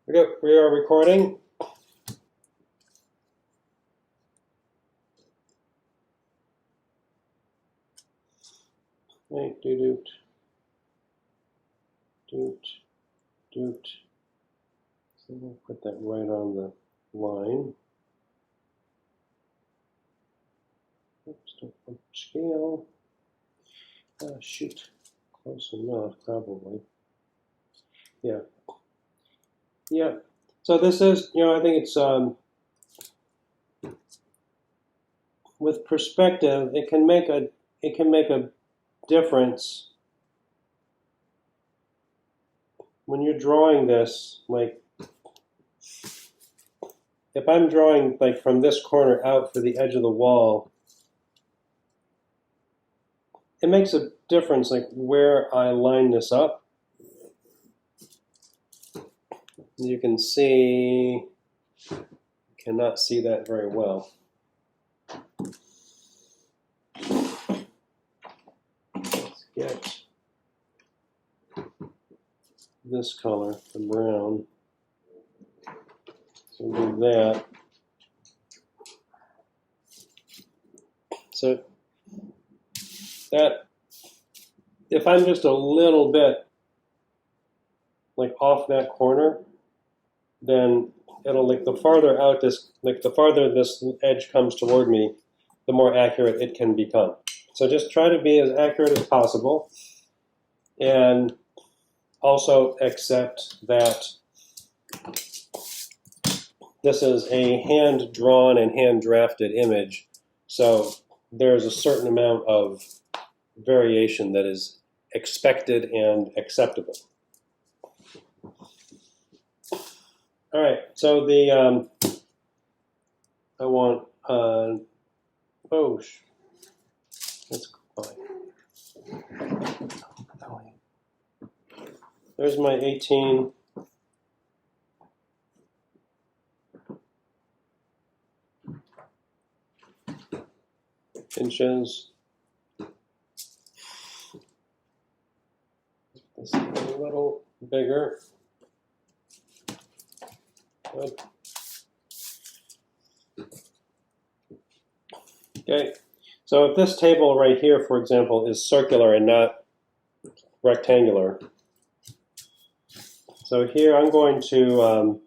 Okay, we are recording. Okay, doot, doot, doot. So we'll put that right on the line. Oops, don't put scale. Shoot, close enough, probably. Yeah. Yeah. So this is, I think it's with perspective, it can make a difference when you're drawing this. Like, if I'm drawing like from this corner out for the edge of the wall, it makes a difference like where I line this up. You can see, cannot see that very well. Let's get this color, the brown. So we'll do that. So that, if I'm just a little bit like off that corner, then it'll, like, the farther out this, like the farther this edge comes toward me, the more accurate it can become. So just try to be as accurate as possible, and also accept that this is a hand-drawn and hand-drafted image, so there's a certain amount of variation that is expected and acceptable. All right, so the I want that's fine. There's my 18. Inches. This is a little bigger. Good. Okay, so if this table right here, for example, is circular and not rectangular, so here I'm going to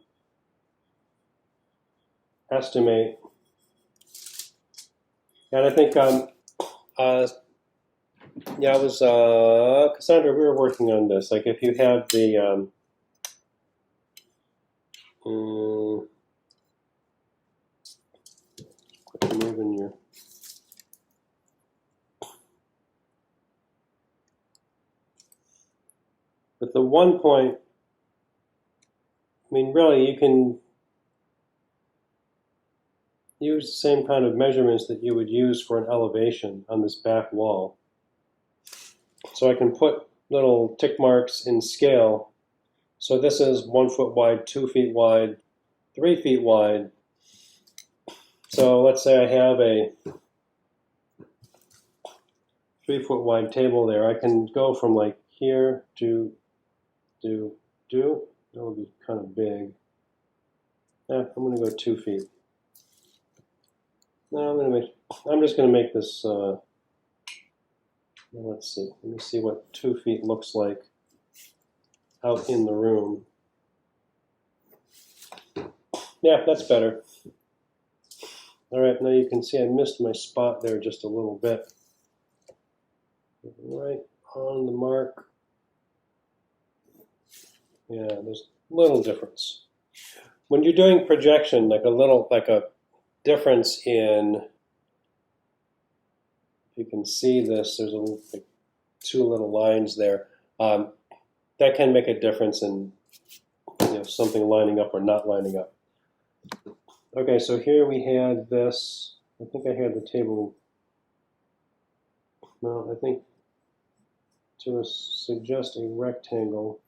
estimate, and I think yeah, it was Cassandra. We were working on this. Like, if you have the moving your. But the 1 point, I mean, really, you can use the same kind of measurements that you would use for an elevation on this back wall. So I can put little tick marks in scale. So this is 1 foot wide, 2 feet wide, 3 feet wide. So let's say I have a 3 foot wide table there. I can go from like here to that would be kind of big. Yeah, I'm going to go 2 feet. No, I'm just going to make this, let's see. Let me see what 2 feet looks like out in the room. Yeah, that's better. All right, now you can see I missed my spot there just a little bit. Right on the mark. Yeah, there's a little difference. When you're doing projection, like a difference in, if you can see this, there's like 2 little lines there. That can make a difference in something lining up or not lining up. Okay, so here we had this. I think I had the table. No, I think to suggest a rectangle.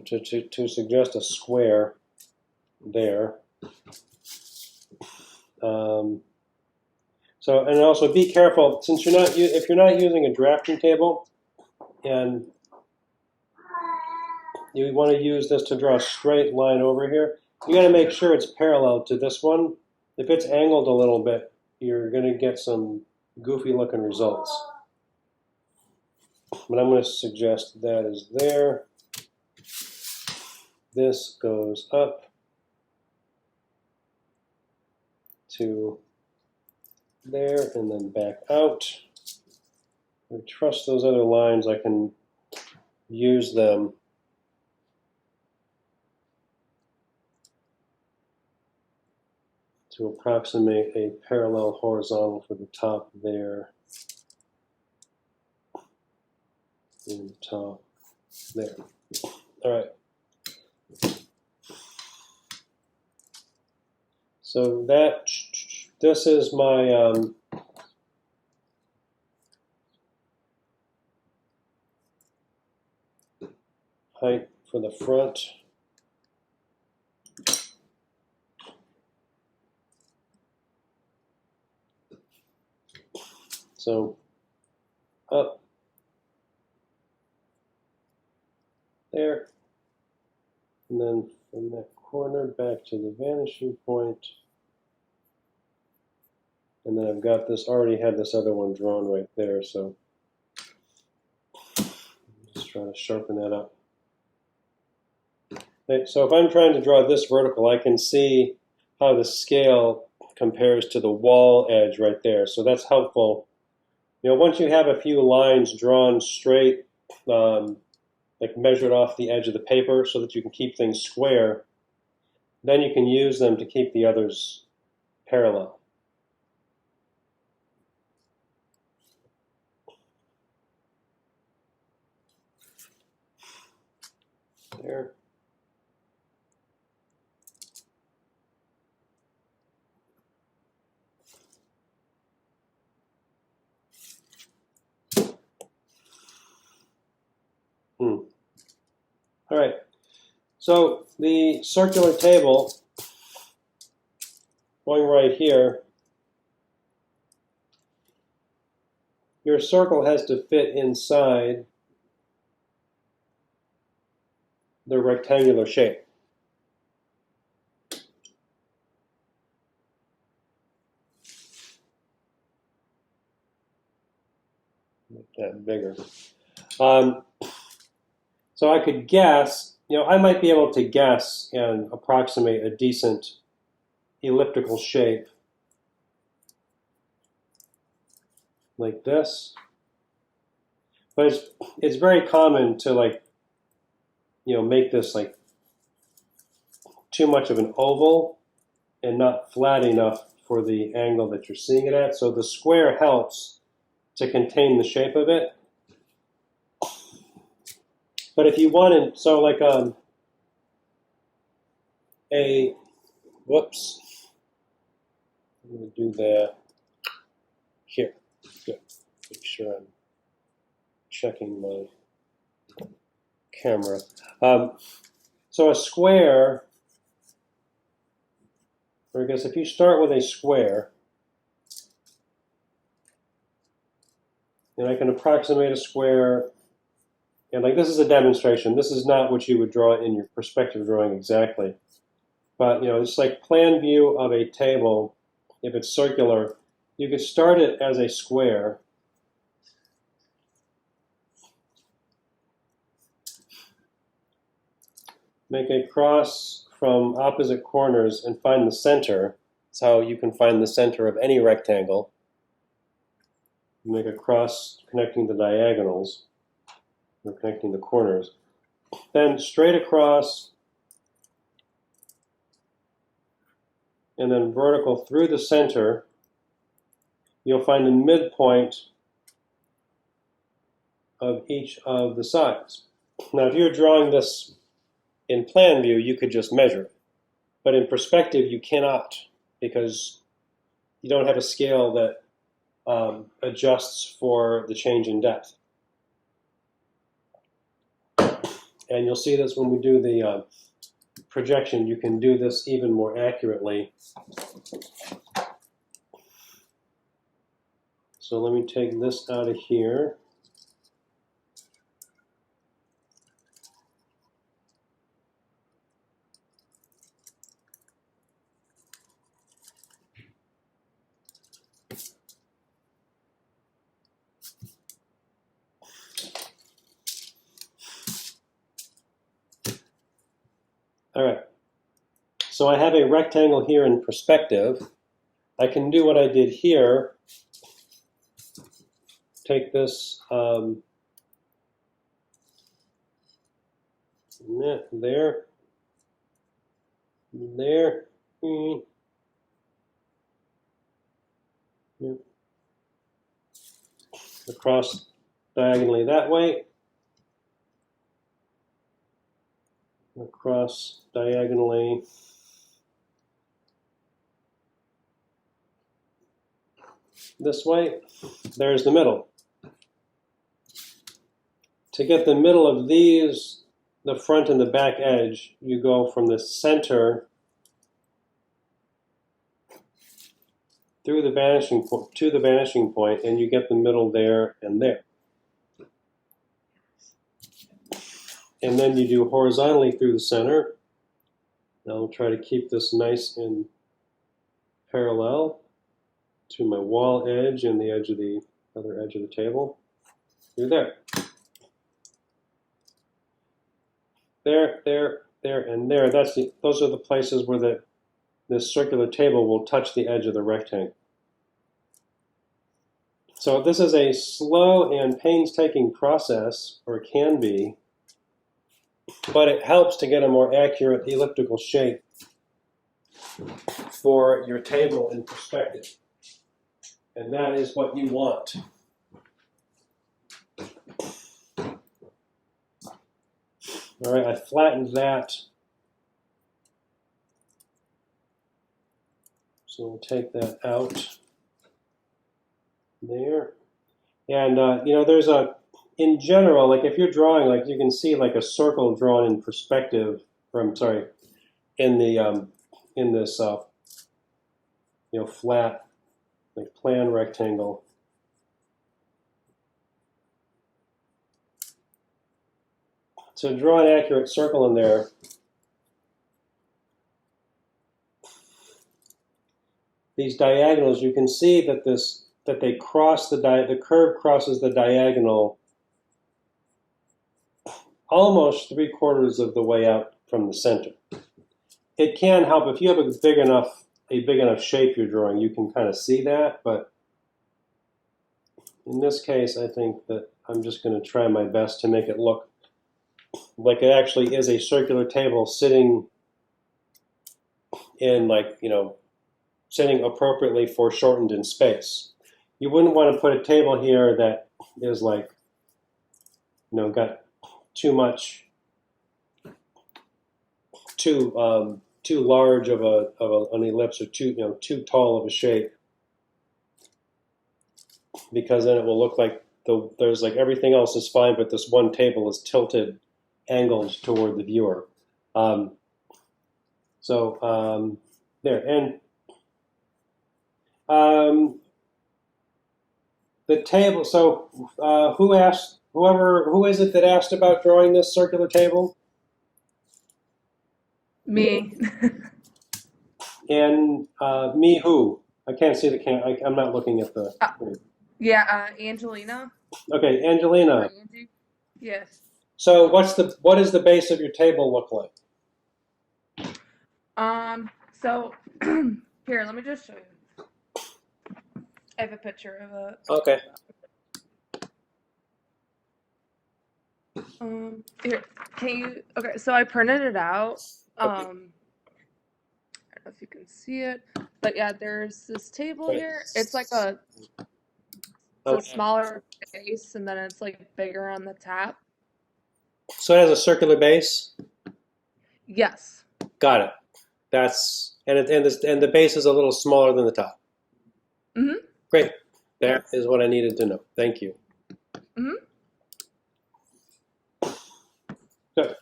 To suggest a square there. So, and also be careful, since if you're not using a drafting table, and you want to use this to draw a straight line over here. You got to make sure it's parallel to this one. If it's angled a little bit, you're going to get some goofy looking results. But I'm going to suggest that is there. This goes up to there and then back out. I trust those other lines, I can use them to approximate a parallel horizontal for the top there and the top there. All right. So this is my height for the front. So up there, and then from that corner back to the vanishing point. And then I've got this, already had this other one drawn right there, so just try to sharpen that up. Okay, so if I'm trying to draw this vertical, I can see how the scale compares to the wall edge right there. So that's helpful. You know, once you have a few lines drawn straight, like measured off the edge of the paper so that you can keep things square, then you can use them to keep the others parallel. There. All right. So the circular table going right here, your circle has to fit inside the rectangular shape. Make that bigger. So I could guess, you know, I might be able to guess and approximate a decent elliptical shape like this. But it's very common to, like, you know, make this like too much of an oval and not flat enough for the angle that you're seeing it at. So the square helps to contain the shape of it. But if you wanted, so like whoops, I'm going to do that here. Good. Make sure I'm checking my camera. So a square, or I guess if you start with a square, and I can approximate a square, and like this is a demonstration. This is not what you would draw in your perspective drawing exactly. But, you know, it's like plan view of a table. If it's circular, you could start it as a square. Make a cross from opposite corners and find the center. That's how you can find the center of any rectangle. Make a cross connecting the diagonals, or connecting the corners. Then straight across, and then vertical through the center, you'll find the midpoint of each of the sides. Now, if you're drawing this in plan view, you could just measure it. But in perspective, you cannot, because you don't have a scale that adjusts for the change in depth. And you'll see this when we do the projection. You can do this even more accurately. So let me take this out of here. All right. So I have a rectangle here in perspective. I can do what I did here. Take this there, there, across diagonally that way, across diagonally this way. There's the middle. To get the middle of these, the front and the back edge, you go from the center through the vanishing point to the vanishing point, and you get the middle there and there. And then you do horizontally through the center. I'll try to keep this nice and parallel to my wall edge and the edge of the other edge of the table. Through there. There, there, there, and there. Those are the places where this circular table will touch the edge of the rectangle. So this is a slow and painstaking process, or it can be, but it helps to get a more accurate elliptical shape for your table in perspective. And that is what you want. All right, I flattened that. So we'll take that out there. And, there's in general, like if you're drawing, like you can see like a circle drawn in perspective, in this, flat, like plan rectangle. To draw an accurate circle in there, these diagonals, you can see that they cross the curve crosses the diagonal almost 3/4 of the way out from the center. It can help if you have a big enough shape you're drawing, you can kind of see that, but in this case, I think that I'm just going to try my best to make it look like it actually is a circular table sitting in sitting appropriately foreshortened in space. You wouldn't want to put a table here that is got too large of an ellipse, or too tall of a shape, because then it will look like there's everything else is fine, but this one table is tilted, angled toward the viewer. There, and the table. So who is it that asked about drawing this circular table? Me. And me who? I can't see the camera. I'm not looking at the. Yeah, Angelina. Okay, Angelina. Yes. So what does the base of your table look like? So here, let me just show you. I have a picture of it. Okay. Here, okay, so I printed it out. Okay. I don't know if you can see it, but yeah, there's this table here. It's like a smaller base, and then it's bigger on the top. So it has a circular base? Yes. Got it. And the base is a little smaller than the top. Mm-hmm. Great. That is what I needed to know. Thank you. Mm-hmm. Good.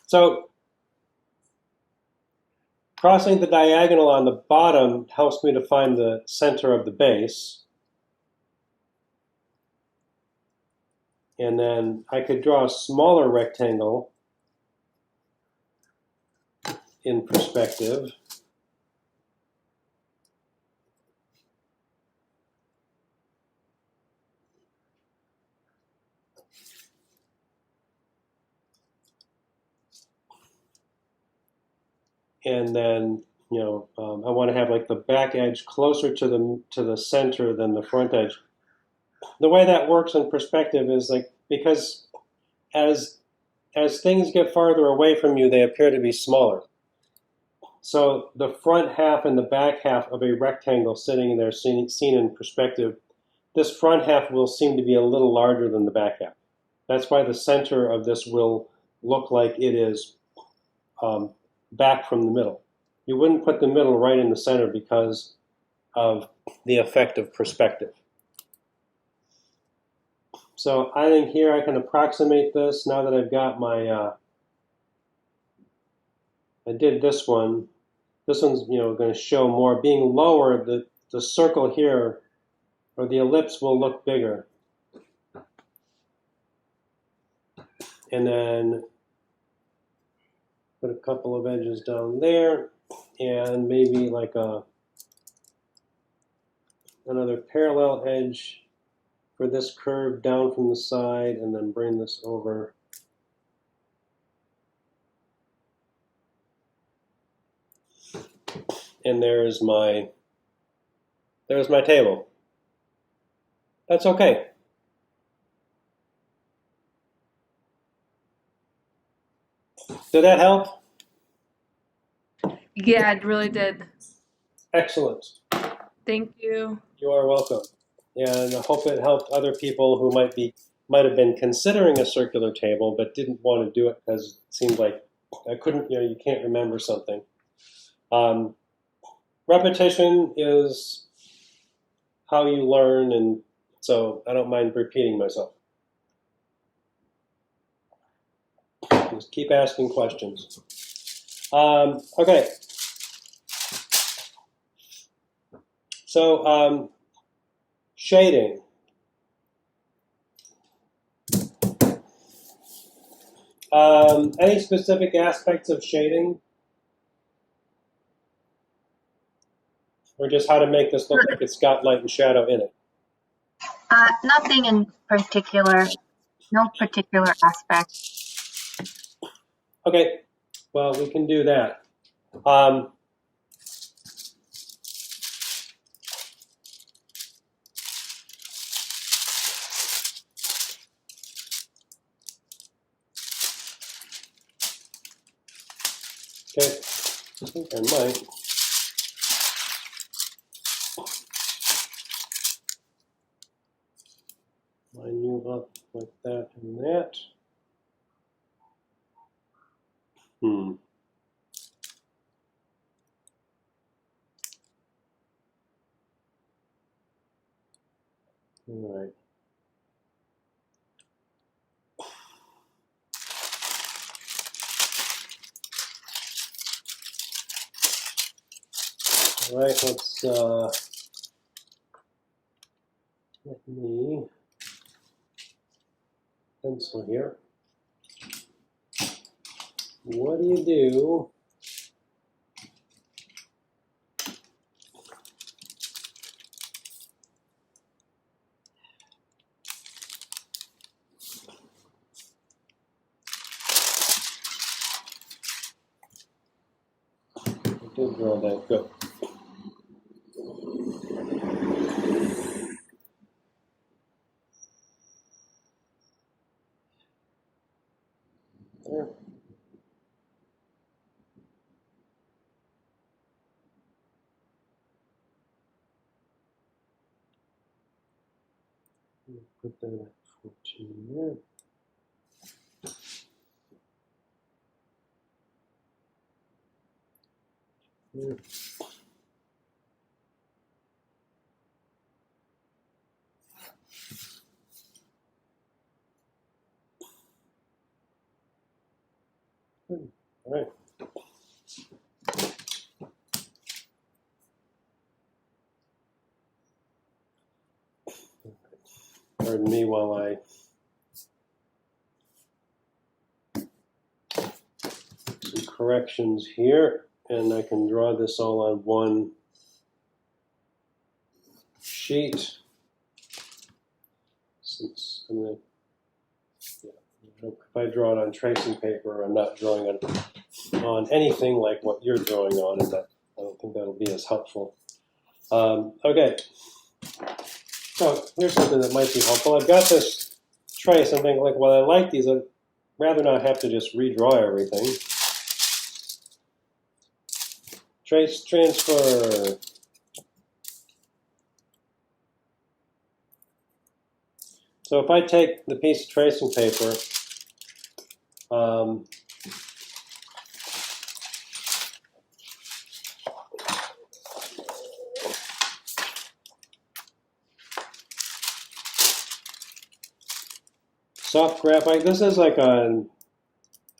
So crossing the diagonal on the bottom helps me to find the center of the base. And then I could draw a smaller rectangle in perspective. and then I want to have like the back edge closer to the center than the front edge. The way that works in perspective is like because as things get farther away from you, they appear to be smaller. So the front half and the back half of a rectangle sitting there seen in perspective, this front half will seem to be a little larger than the back half. That's why the center of this will look like it is back from the middle. You wouldn't put the middle right in the center because of the effect of perspective. So I think here I can approximate this now that I've got my, I did this one. This one's going to show more. Being lower, the circle here, or the ellipse, will look bigger. And then put a couple of edges down there, and maybe like another parallel edge for this curve down from the side, and then bring this over. And there's my table. That's okay. Did that help? Yeah, it really did. Excellent. Thank you. You are welcome. And I hope it helped other people who might have been considering a circular table but didn't want to do it because it seemed like you can't remember something. Repetition is how you learn, and so I don't mind repeating myself. Just keep asking questions. Okay. So shading. Any specific aspects of shading? Or just how to make this look like it's got light and shadow in it? Nothing in particular. No particular aspect. Okay, well, we can do that. Okay, I think I might. Line you up like that and that. All right. All right, let's let me pencil here. What do you do? I did draw that good. There. Put that at 14 there. There. Good. All right. Pardon me while I some corrections here, and I can draw this all on one sheet. Since I'm going to If I draw it on tracing paper, I'm not drawing it on anything like what you're drawing on, and that I don't think that'll be as helpful. Okay, so here's something that might be helpful. I've got this trace. I'm thinking, like, well, I like these. I'd rather not have to just redraw everything. Trace transfer. So if I take the piece of tracing paper, soft graphite, this is like I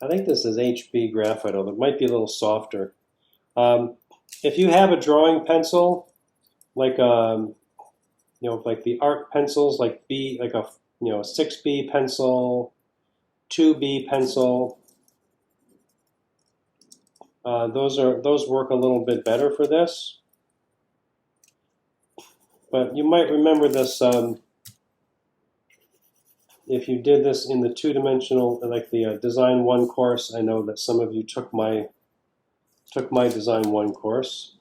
think this is HB graphite, although it might be a little softer. If you have a drawing pencil, like like the art pencils, like like a 6B pencil, 2B pencil, those work a little bit better for this. But you might remember this if you did this in the two-dimensional, like the Design 1 course. I know that some of you took my Design 1 course.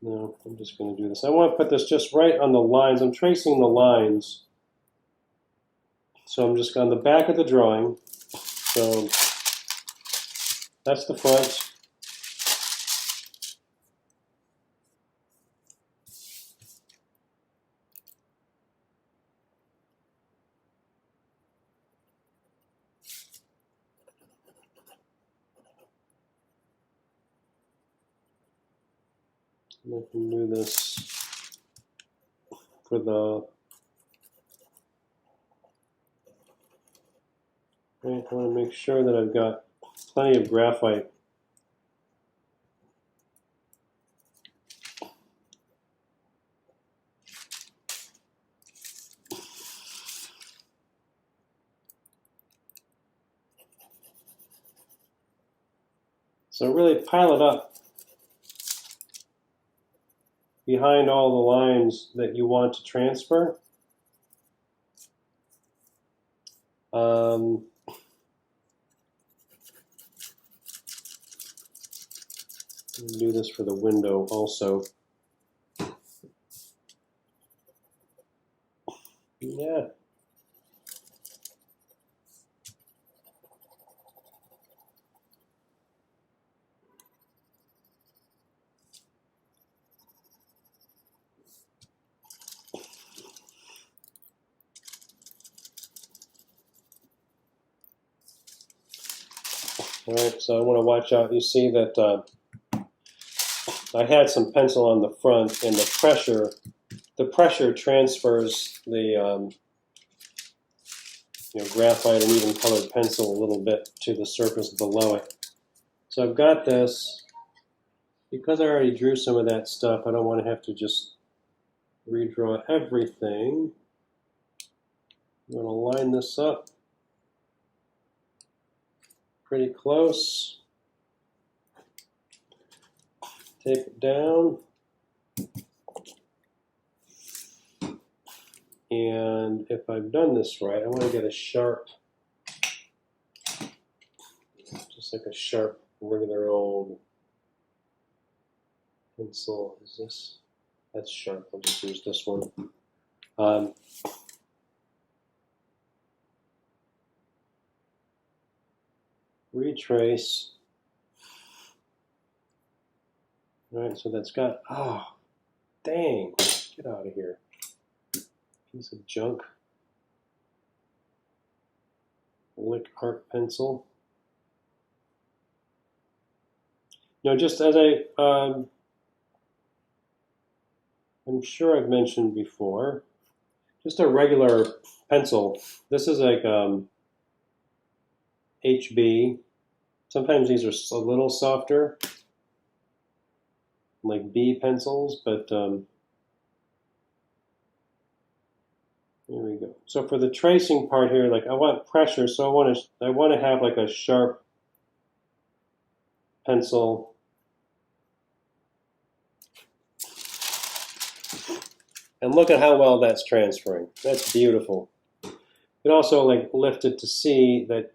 No, I'm just going to do this. I want to put this just right on the lines. I'm tracing the lines. So I'm just on the back of the drawing. So that's the front. And I can do this for the. Right, I want to make sure that I've got plenty of graphite. So really pile it up behind all the lines that you want to transfer. Do this for the window also. Yeah. All right, so I want to watch out. You see that I had some pencil on the front, and the pressure transfers the graphite and even colored pencil a little bit to the surface below it. So I've got this. Because I already drew some of that stuff, I don't want to have to just redraw everything. I'm going to line this up pretty close. Take it down. And if I've done this right, I want to get a sharp, just like a sharp, regular old pencil. Is this? That's sharp. I'll just use this one. Retrace. All right, so that's got, oh, dang, get out of here. Piece of junk. Lick art pencil. Now, just as I'm sure I've mentioned before, just a regular pencil. This is like HB. Sometimes these are a little softer, like B pencils, but here we go. So for the tracing part here, like I want pressure, so I want to have like a sharp pencil. And look at how well that's transferring. That's beautiful. It also like lifted to see that,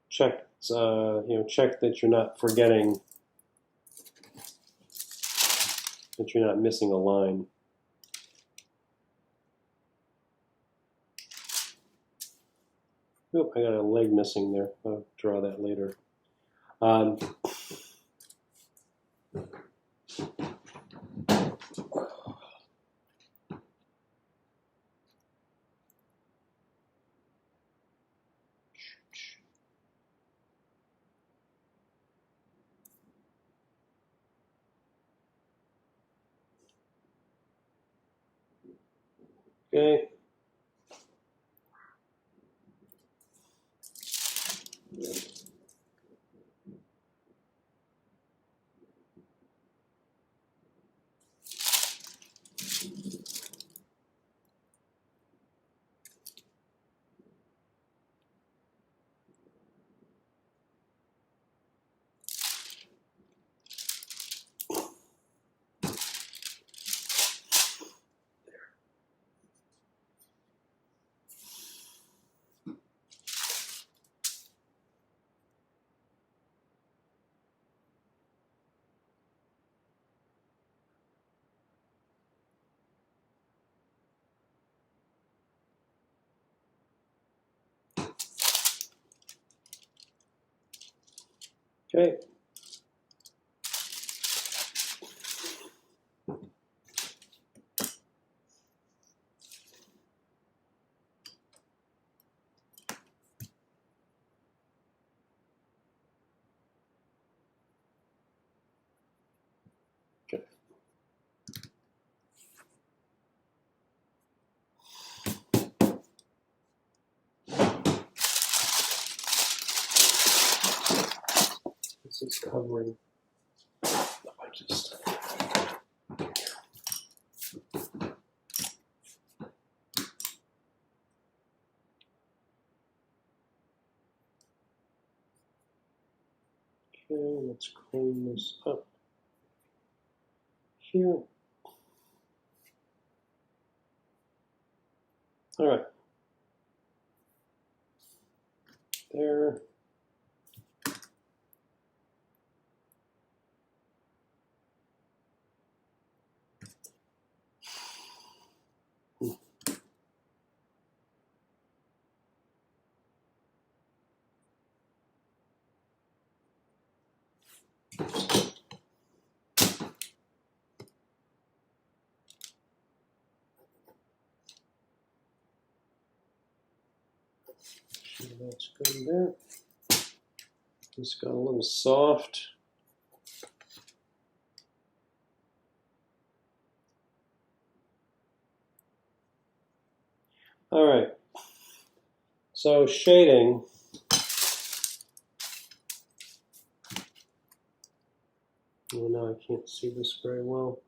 check that you're not forgetting, that you're not missing a line. Oop, I got a leg missing there. I'll draw that later. Okay. Okay. This is covering a bunch of stuff. Okay, let's clean this up here. All right. There. So that's good there. Just got a little soft. All right. So shading. Oh, now I can't see this very well.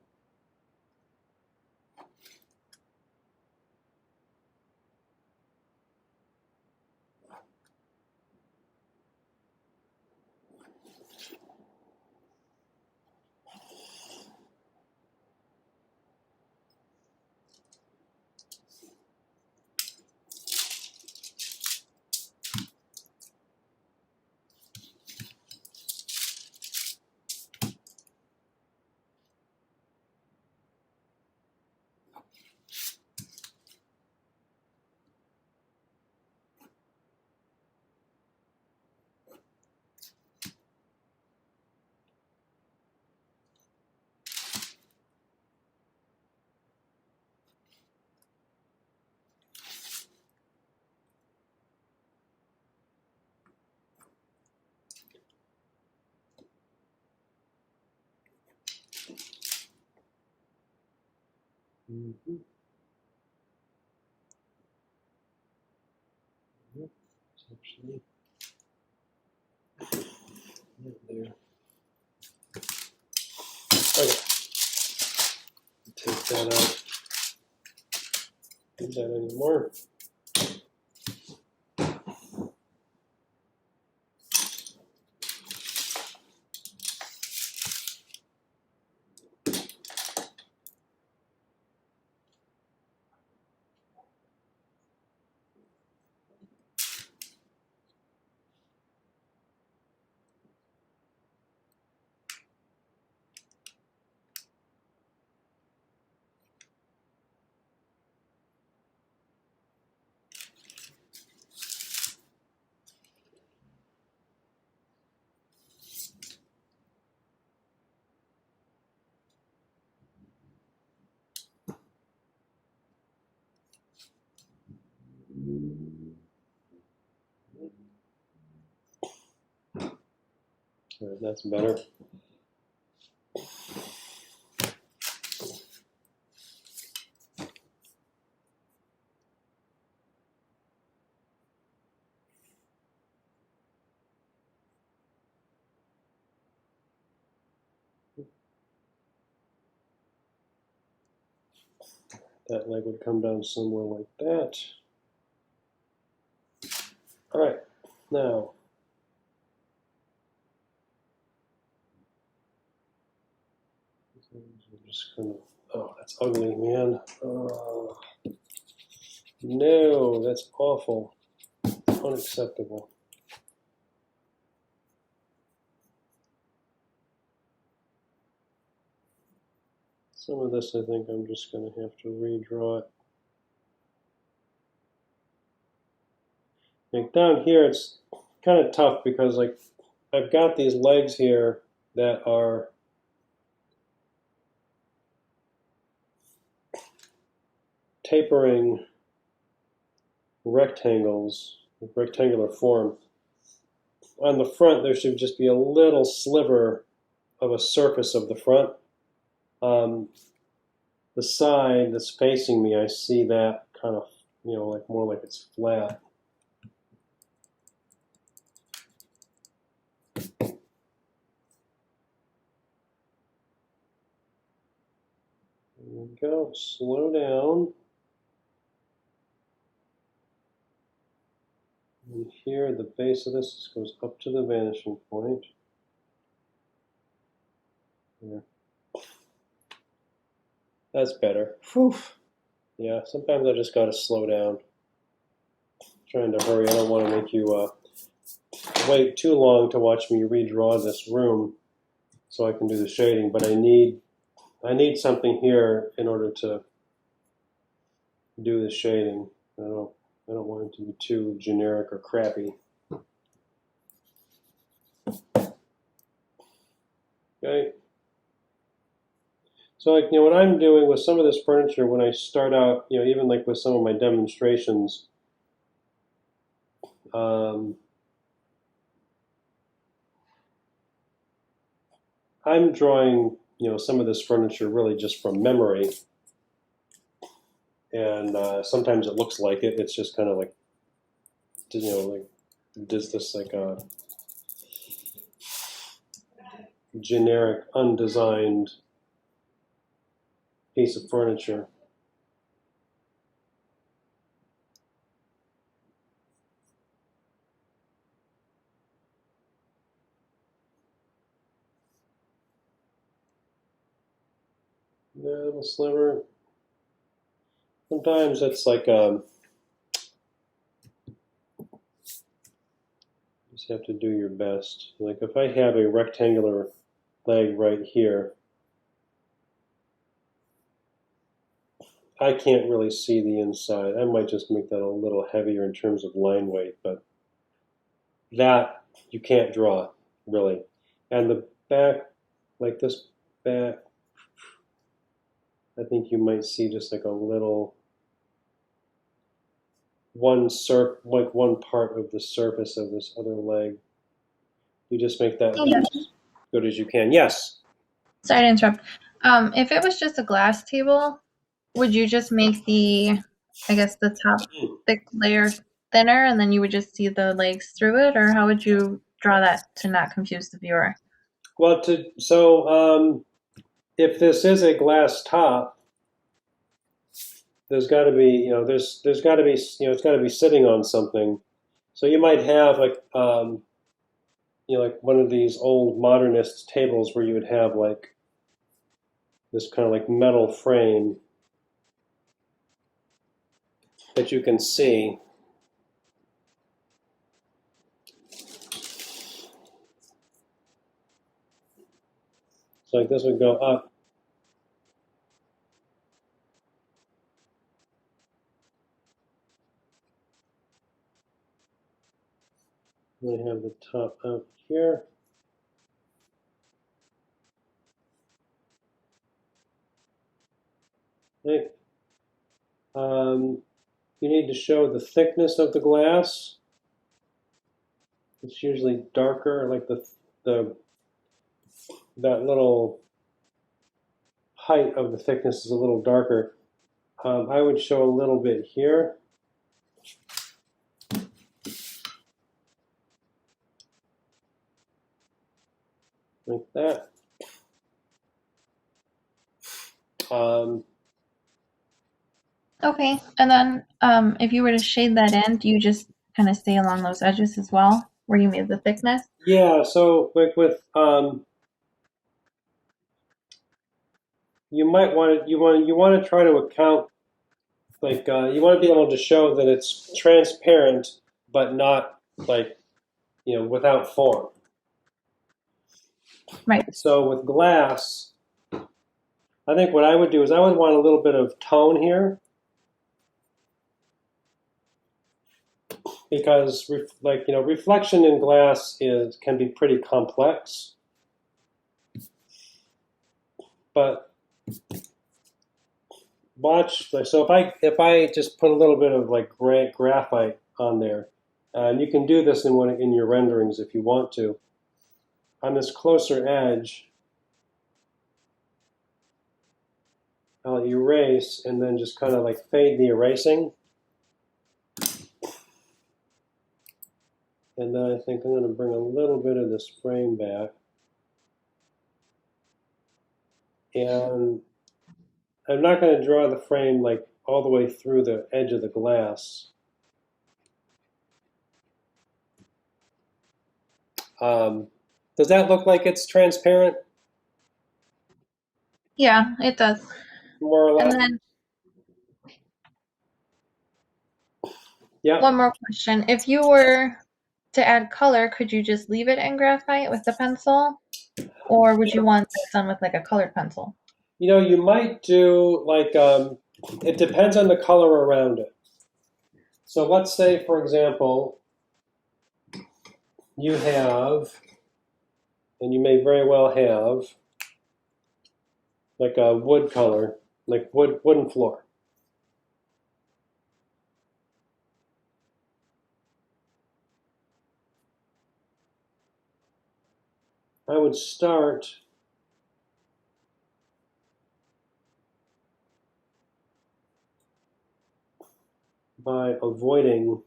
Mm-hmm. Yep, it's actually right there. Okay, take that out. Need that anymore. So that's better. That leg would come down somewhere like that. All right, now. I'm just gonna, oh, that's ugly, man. Oh, no, that's awful. Unacceptable. Some of this I think I'm just going to have to redraw it. Like down here it's kind of tough because like I've got these legs here that are tapering rectangles, rectangular form. On the front there should just be a little sliver of a surface of the front. The side that's facing me, I see that kind of, you know, like more like it's flat. There we go, slow down. And here, the base of this goes up to the vanishing point. There. That's better. Whew. Yeah, sometimes I just gotta slow down. Trying to hurry. I don't want to make you wait too long to watch me redraw this room so I can do the shading, but I need something here in order to do the shading. I don't want it to be too generic or crappy. Okay. So like, you know, what I'm doing with some of this furniture when I start out, you know, even like with some of my demonstrations, I'm drawing, you know, some of this furniture really just from memory. And sometimes it looks like it. It's just kind of like, you know, like does this like a generic, undesigned piece of furniture. Yeah, little sliver. Sometimes it's like just have to do your best. Like if I have a rectangular leg right here, I can't really see the inside. I might just make that a little heavier in terms of line weight, but that you can't draw, really. And the back, like this back, I think you might see just like a little one part of the surface of this other leg. You just make that as good as you can. Yes. Sorry to interrupt. If it was just a glass table, would you just make the, I guess, the top thick layer thinner and then you would just see the legs through it? Or how would you draw that to not confuse the viewer? Well, if this is a glass top, there's got to be, you know, there's got to be, you know, it's got to be sitting on something. So you might have like, you know, like one of these old modernist tables where you would have like this kind of like metal frame that you can see. So like this would go up. We have the top out here. Okay. You need to show the thickness of the glass. It's usually darker, like the that little height of the thickness is a little darker. I would show a little bit here. Like that. Okay, and then if you were to shade that in, do you just kind of stay along those edges as well, where you made the thickness? Yeah, so like with you might want to you want to try to account like you want to be able to show that it's transparent but not like without form. Right. So with glass, I think what I would do is I would want a little bit of tone here because reflection in glass can be pretty complex, but watch. So if I just put a little bit of like gray graphite on there, and you can do this in your renderings if you want to. On this closer edge, I'll erase and then just kind of like fade the erasing. And then I think I'm going to bring a little bit of this frame back. And I'm not going to draw the frame like all the way through the edge of the glass. Does that look like it's transparent? Yeah, it does. More or less? And then Yeah. one more question. If you were to add color, could you just leave it in graphite with the pencil? Or would you want this done with like a colored pencil? You might do like, it depends on the color around it. So let's say, for example, you have, and you may very well have, like a wood color, like wooden floor. I would start by avoiding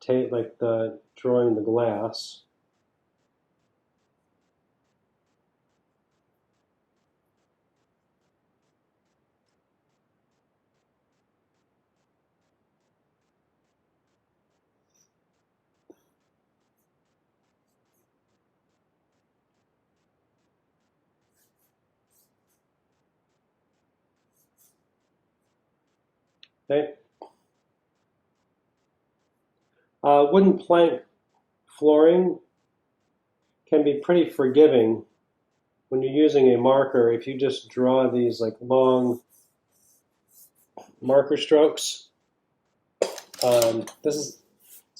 like the drawing the glass. Okay. Wooden plank flooring can be pretty forgiving when you're using a marker. If you just draw these like long marker strokes, it's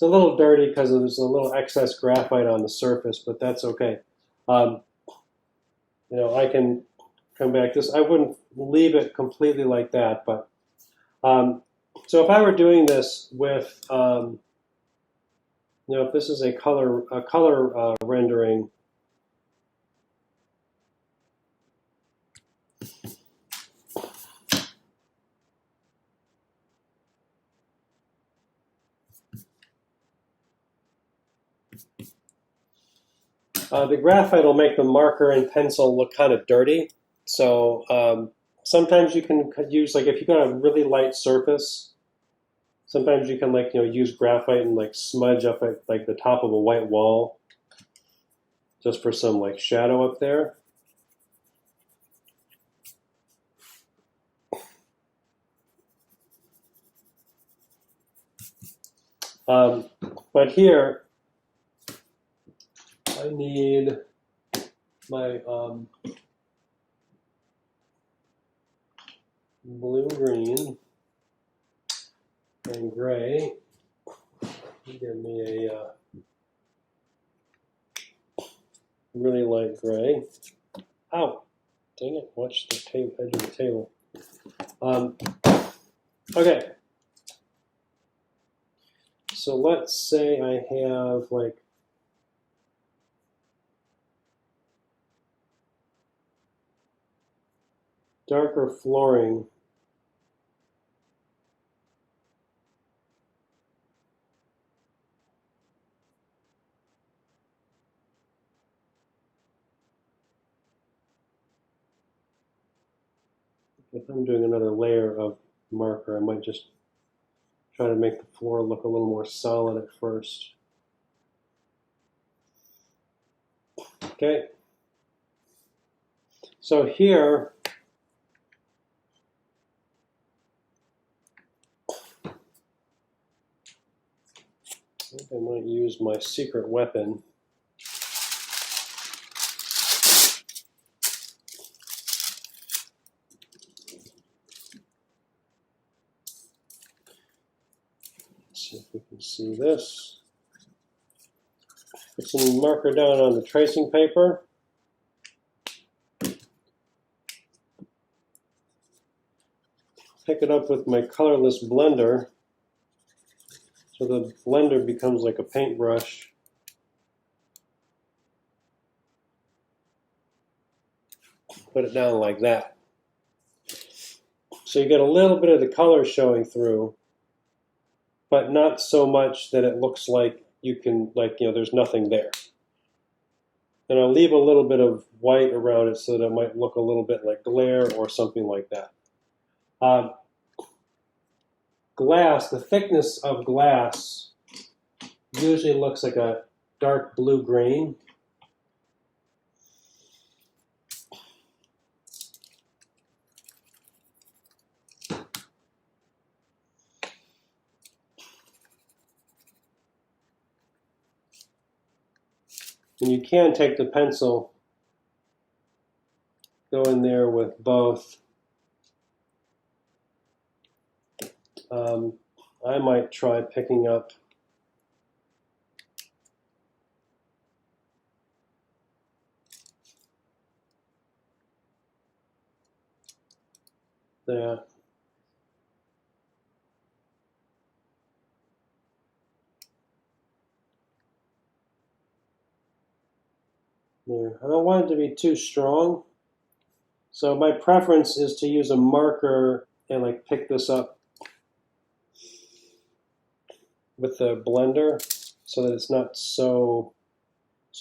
a little dirty because there's a little excess graphite on the surface, but that's okay. I can come back. I wouldn't leave it completely like that, but so if I were doing this with, if this is a color rendering, the graphite will make the marker and pencil look kind of dirty. So sometimes you can use, like if you've got a really light surface, sometimes you can use graphite and like smudge up at like the top of a white wall just for some like shadow up there. But here, I need my blue, green, and gray. Give me a really light gray. Ow! Dang it! Watch the edge of the table. Okay. So let's say I have like darker flooring. If I'm doing another layer of marker, I might just try to make the floor look a little more solid at first. Okay. So here, I think I might use my secret weapon. Let's see if we can see this. Put some marker down on the tracing paper. Pick it up with my colorless blender. So the blender becomes like a paintbrush. Put it down like that. So you get a little bit of the color showing through, but not so much that it looks like you can, like, there's nothing there. And I'll leave a little bit of white around it so that it might look a little bit like glare or something like that. Glass, the thickness of glass usually looks like a dark blue green. And you can take the pencil, go in there with both. I might try picking up that. There. I don't want it to be too strong. So my preference is to use a marker and like pick this up with the blender so that it's not so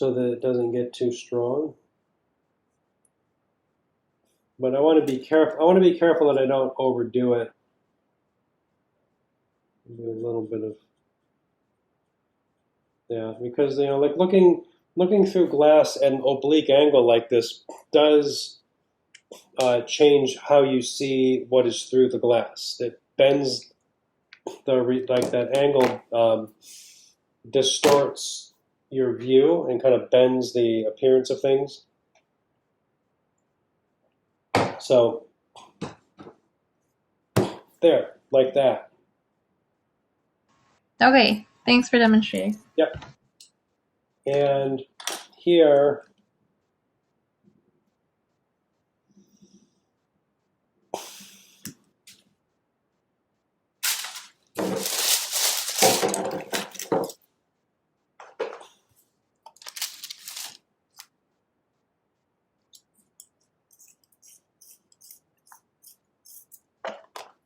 that it doesn't get too strong. But I want to be careful. I want to be careful that I don't overdo it. Do a little bit of, yeah, because like looking through glass at an oblique angle like this does change how you see what is through the glass. It bends like that angle distorts your view and kind of bends the appearance of things. So there, like that. Okay, thanks for demonstrating. Yep. And here,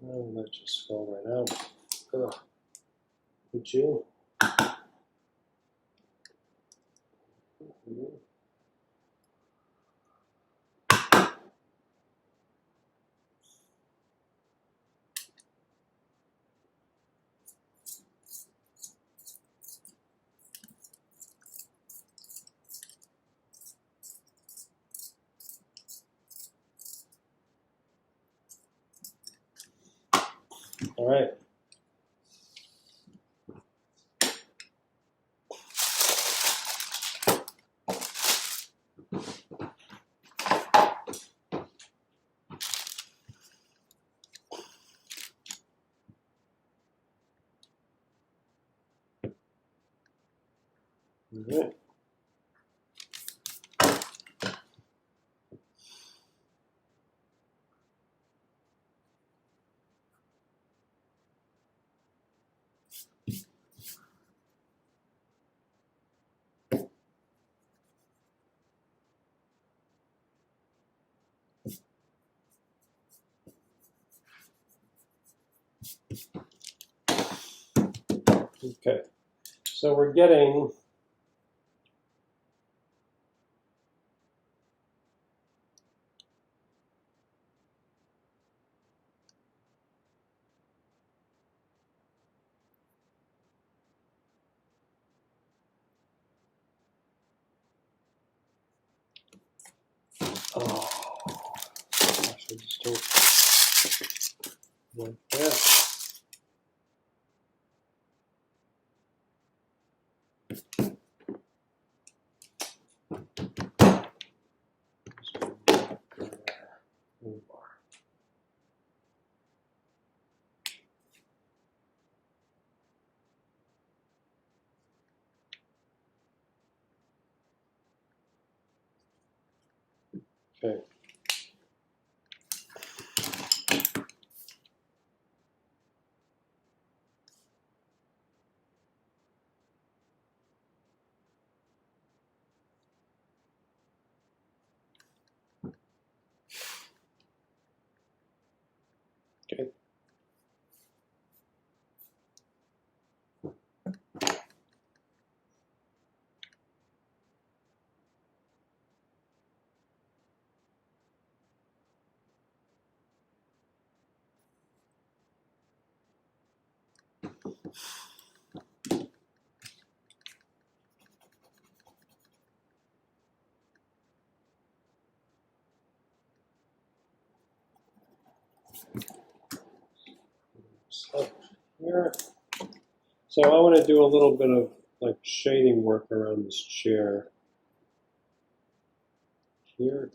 oh, that just fell right out. Ugh. Did you? All right. All right. Okay, so we're getting oh gosh, I just don't like that. Okay. Okay. So here, so I want to do a little bit of like shading work around this chair here.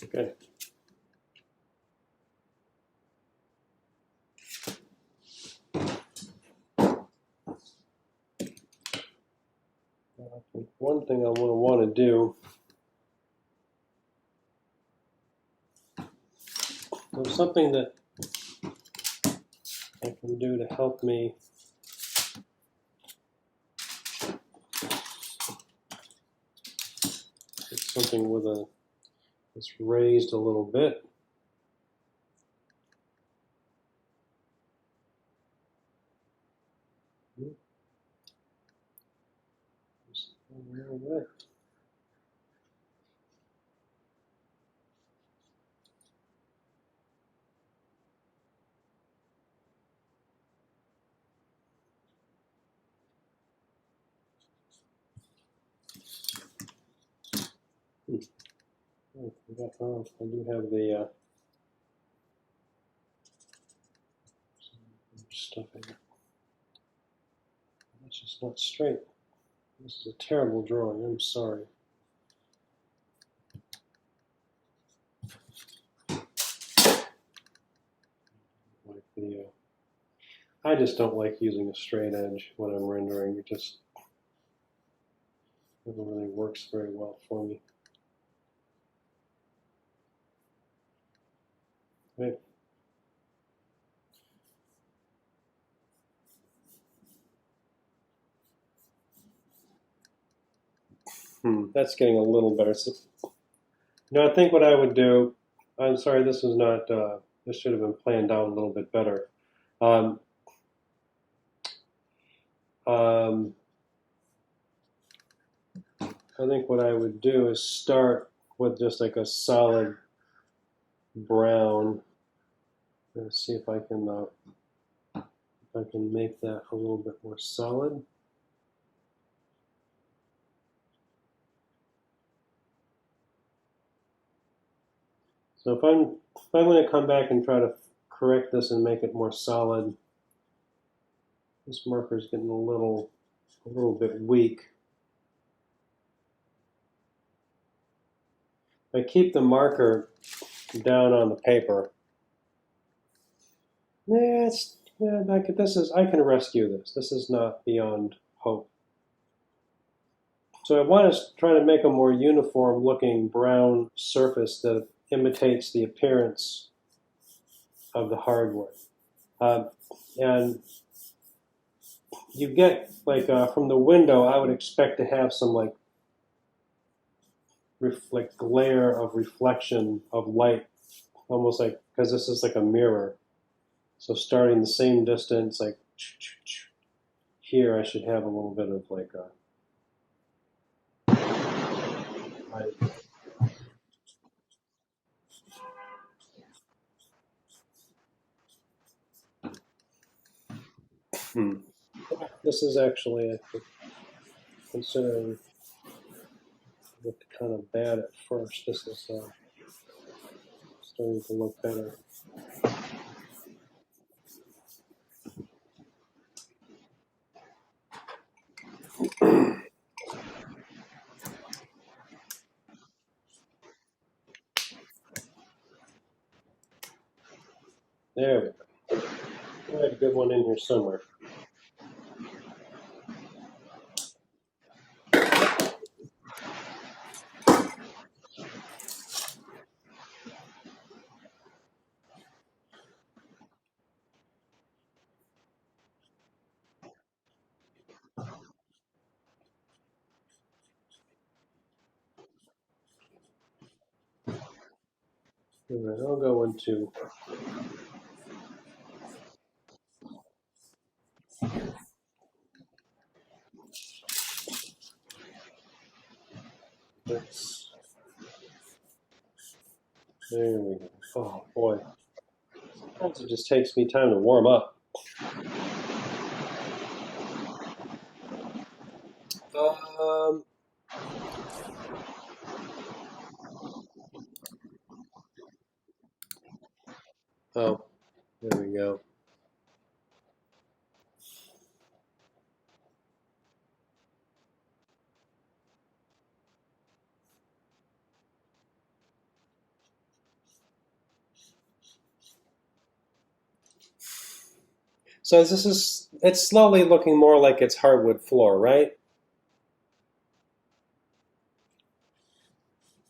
Okay. I think one thing I want to do, there's something that I can do to help me get something with a that's raised a little bit. Where is that? Oh, I forgot. Oh, I do have the stuff in it. It's just not straight. This is a terrible drawing. I'm sorry. Like the, I just don't like using a straight edge when I'm rendering. It just never really works very well for me. Right. That's getting a little better. So, no, I think what I would do, I'm sorry, this is not, this should have been planned out a little bit better. Um, I think what I would do is start with just like a solid brown. Let's see if I can make that a little bit more solid. So if I'm going to come back and try to correct this and make it more solid, this marker is getting a little bit weak. If I keep the marker down on the paper, I can rescue this. This is not beyond hope. So I want to try to make a more uniform looking brown surface that imitates the appearance of the hardwood. And you get like from the window, I would expect to have some like glare of reflection of light, almost like, because this is like a mirror. So starting the same distance, like here, I should have a little bit of like light. This is actually, I think, considering it looked kind of bad at first. This is starting to look better. There we go. I had a good one in here somewhere. All right, I'll go into this. There we go. Oh boy. Sometimes it just takes me time to warm up. Um, oh, there we go. So it's slowly looking more like it's hardwood floor, right?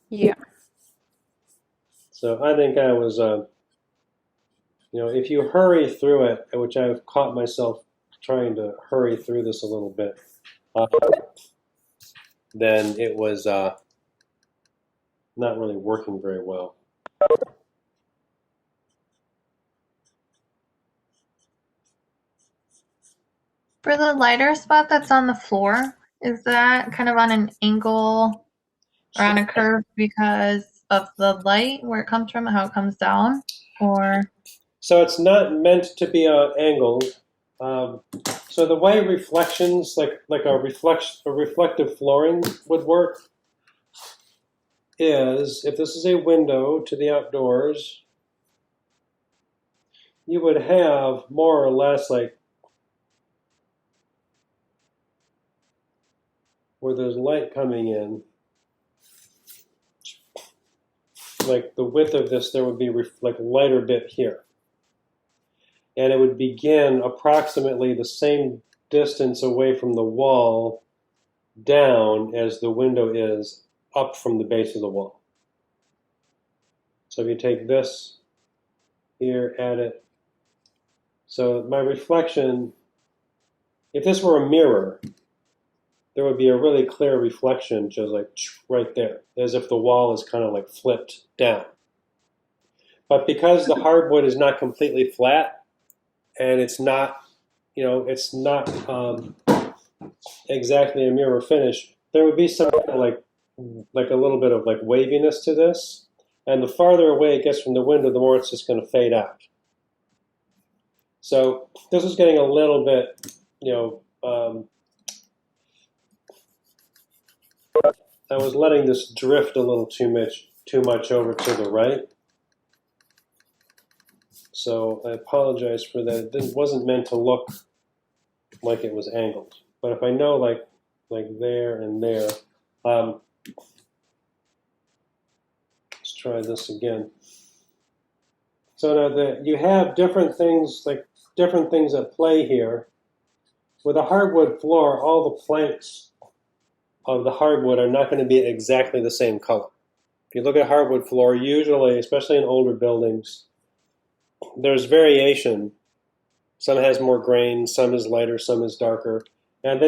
Yeah. So I think I was, if you hurry through it, which I've caught myself trying to hurry through this a little bit, then it was not really working very well. For the lighter spot that's on the floor, is that kind of on an angle or on a curve because of the light, where it comes from, how it comes down? Or So it's not meant to be angled. So the way reflections, like a reflective flooring would work, is if this is a window to the outdoors, you would have more or less like where there's light coming in, like the width of this, there would be like a lighter bit here. And it would begin approximately the same distance away from the wall down as the window is up from the base of the wall. So if you take this here, add it. So my reflection, if this were a mirror, there would be a really clear reflection just like right there, as if the wall is kind of like flipped down. But because the hardwood is not completely flat, and it's not, it's not exactly a mirror finish, there would be some kind of like a little bit of like waviness to this. And the farther away it gets from the window, the more it's just going to fade out. So this is getting a little bit, I was letting this drift a little too much over to the right. So I apologize for that. It wasn't meant to look like it was angled. But if I know like there and there, let's try this again. So now you have different things at play here. With a hardwood floor, all the planks of the hardwood are not going to be exactly the same color. If you look at hardwood floor, usually, especially in older buildings, there's variation Some has more grain, some is lighter, some is darker. And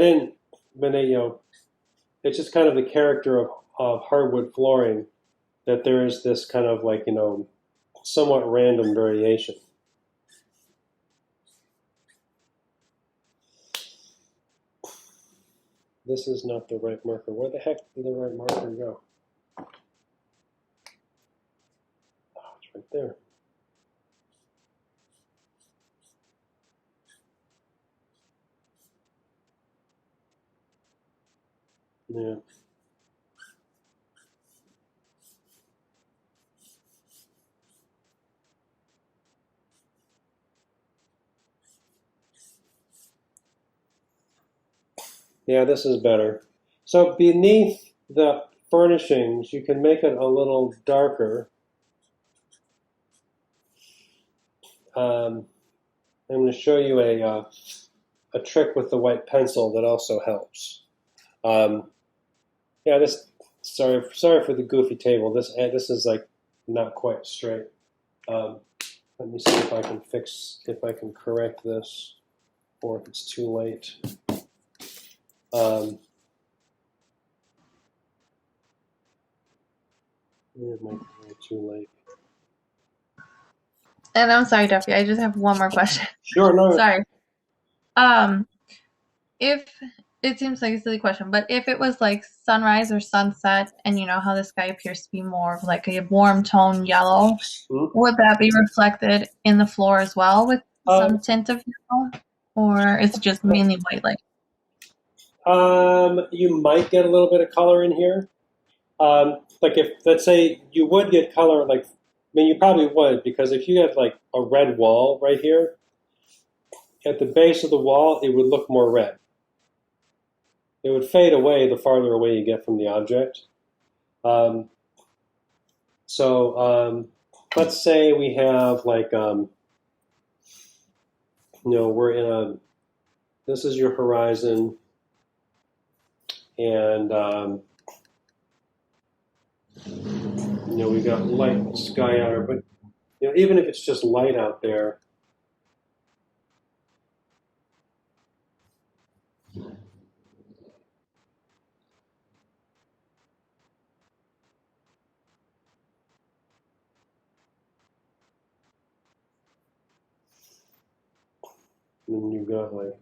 it's just kind of the character of hardwood flooring that there is this kind of like, somewhat random variation. This is not the right marker. Where the heck did the right marker go? Oh, it's right there. Yeah. Yeah, this is better. So beneath the furnishings, you can make it a little darker. I'm going to show you a trick with the white pencil that also helps. Yeah, sorry for the goofy table. This is like not quite straight. Let me see if I can correct this, or if it's too late. It might be too late. And I'm sorry, Duffy, I just have one more question. Sure, no. Sorry. If it seems like a silly question, but if it was like sunrise or sunset, and you know how the sky appears to be more of like a warm tone yellow, would that be reflected in the floor as well with some tint of yellow, or is it just mainly white light? You might get a little bit of color in here. Like if, let's say, you would get color, like, I mean, you probably would, because if you had like a red wall right here, at the base of the wall, it would look more red. It would fade away the farther away you get from the object. Let's say we have like, this is your horizon, and we've got light sky out there, but even if it's just light out there, and you've got like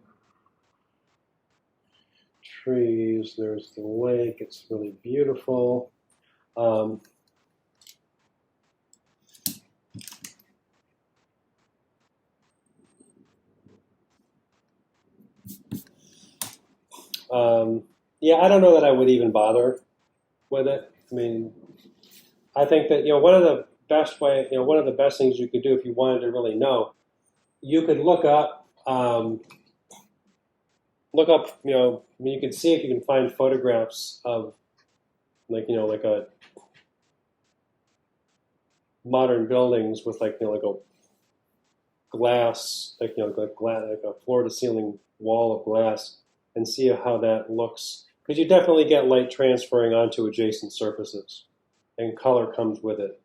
trees, there's the lake, it's really beautiful. Yeah, I don't know that I would even bother with it. I mean, I think that one of the best things you could do if you wanted to really know, you could look up. You can see if you can find photographs of like a modern buildings with like a glass, like a floor to ceiling wall of glass, and see how that looks. Because you definitely get light transferring onto adjacent surfaces, and color comes with it.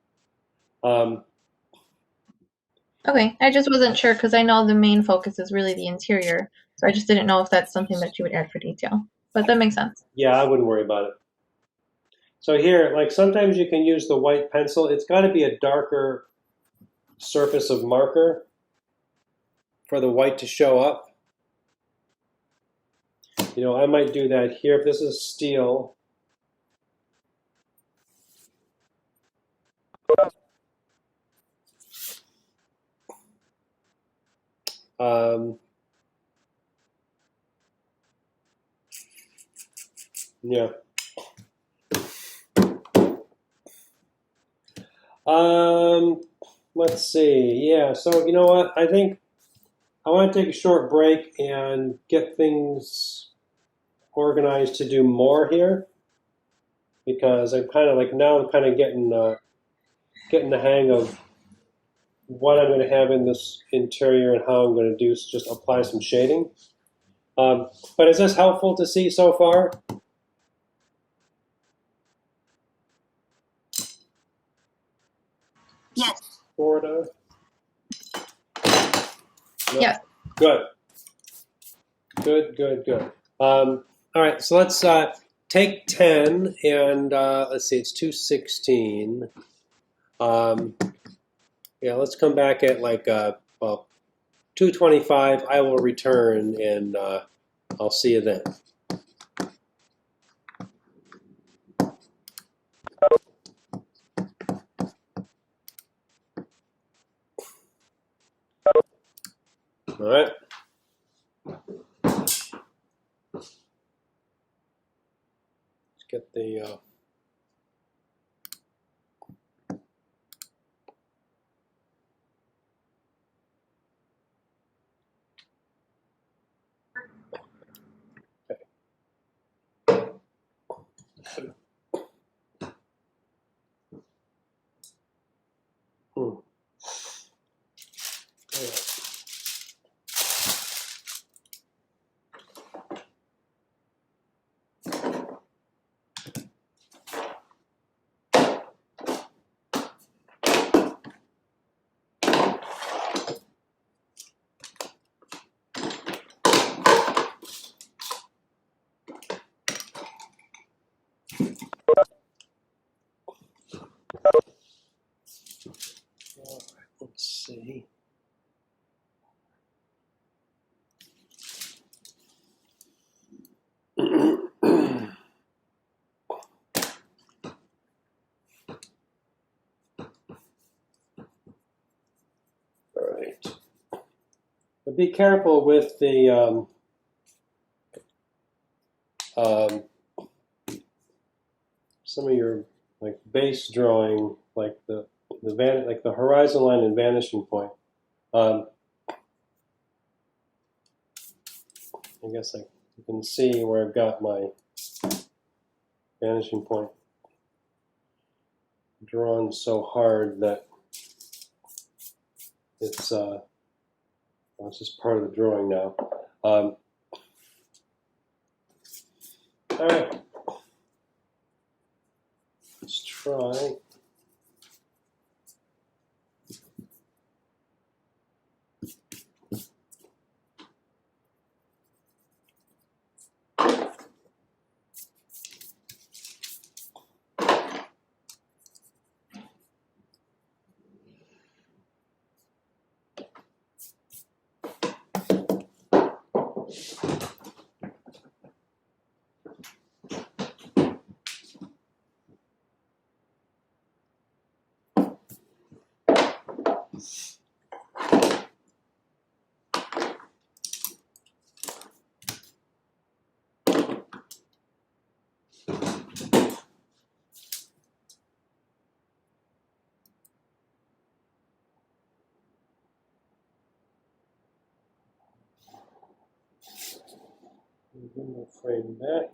Okay, I just wasn't sure because I know the main focus is really the interior, so I just didn't know if that's something that you would add for detail. But that makes sense. Yeah, I wouldn't worry about it. So here, like sometimes you can use the white pencil. It's got to be a darker surface of marker for the white to show up. I might do that here. If this is steel, yeah. Let's see. Yeah, so you know what? I think I want to take a short break and get things organized to do more here, because I'm kind of getting the hang of what I'm going to have in this interior and how I'm going to do just apply some shading. But is this helpful to see so far? Yes. Sort of. No? Yeah. Good. All right, so let's take 10 and let's see, it's 2:16. Yeah, let's come back at like 2:25. I will return and I'll see you then. All right. Let's get the. All right. Let's see. All right. But be careful with the some of your like base drawing, like the like the horizon line and vanishing point. I guess like you can see where I've got my vanishing point drawn so hard that it's well, it's just part of the drawing now. All right, let's try. Bring the frame back.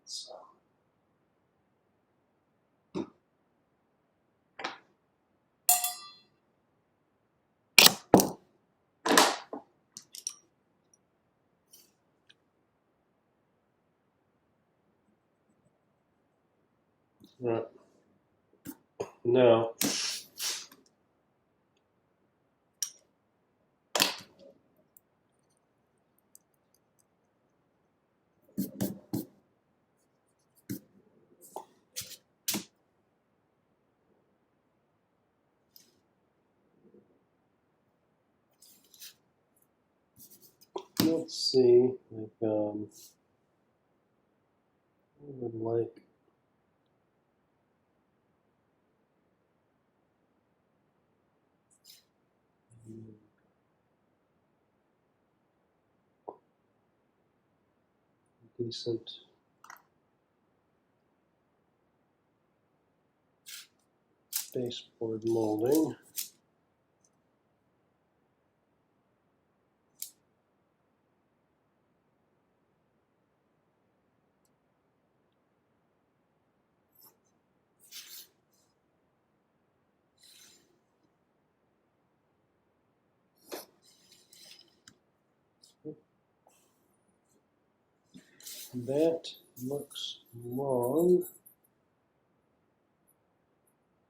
So, right. Now, let's see. Like, I would like. Decent baseboard molding. That looks wrong.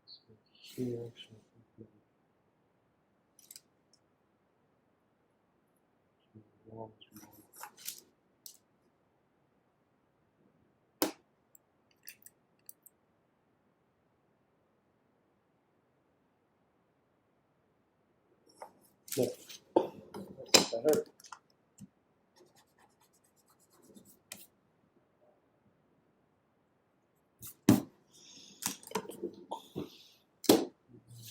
So here, actually, wrong is wrong. No, that's better.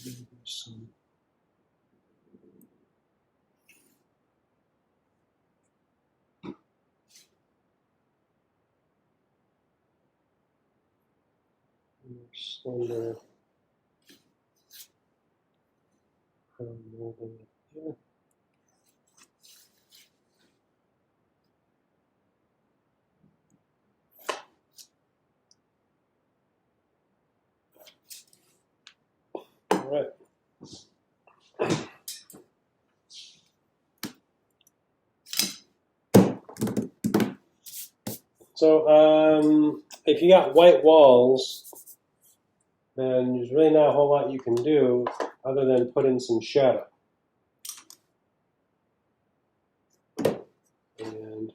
Maybe some. More slender. Molding it here. All right. So if you got white walls, then there's really not a whole lot you can do other than put in some shadow. And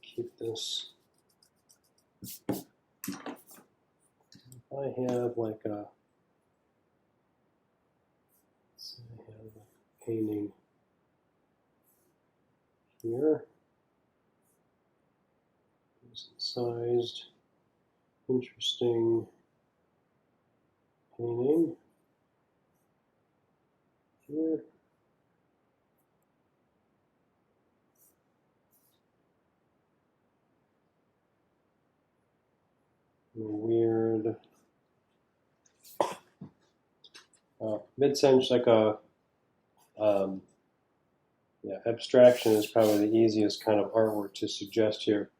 keep this. If I have like a, let's say I have a painting here, decent sized, interesting painting here. Weird mid-century, like a yeah, abstraction is probably the easiest kind of artwork to suggest here.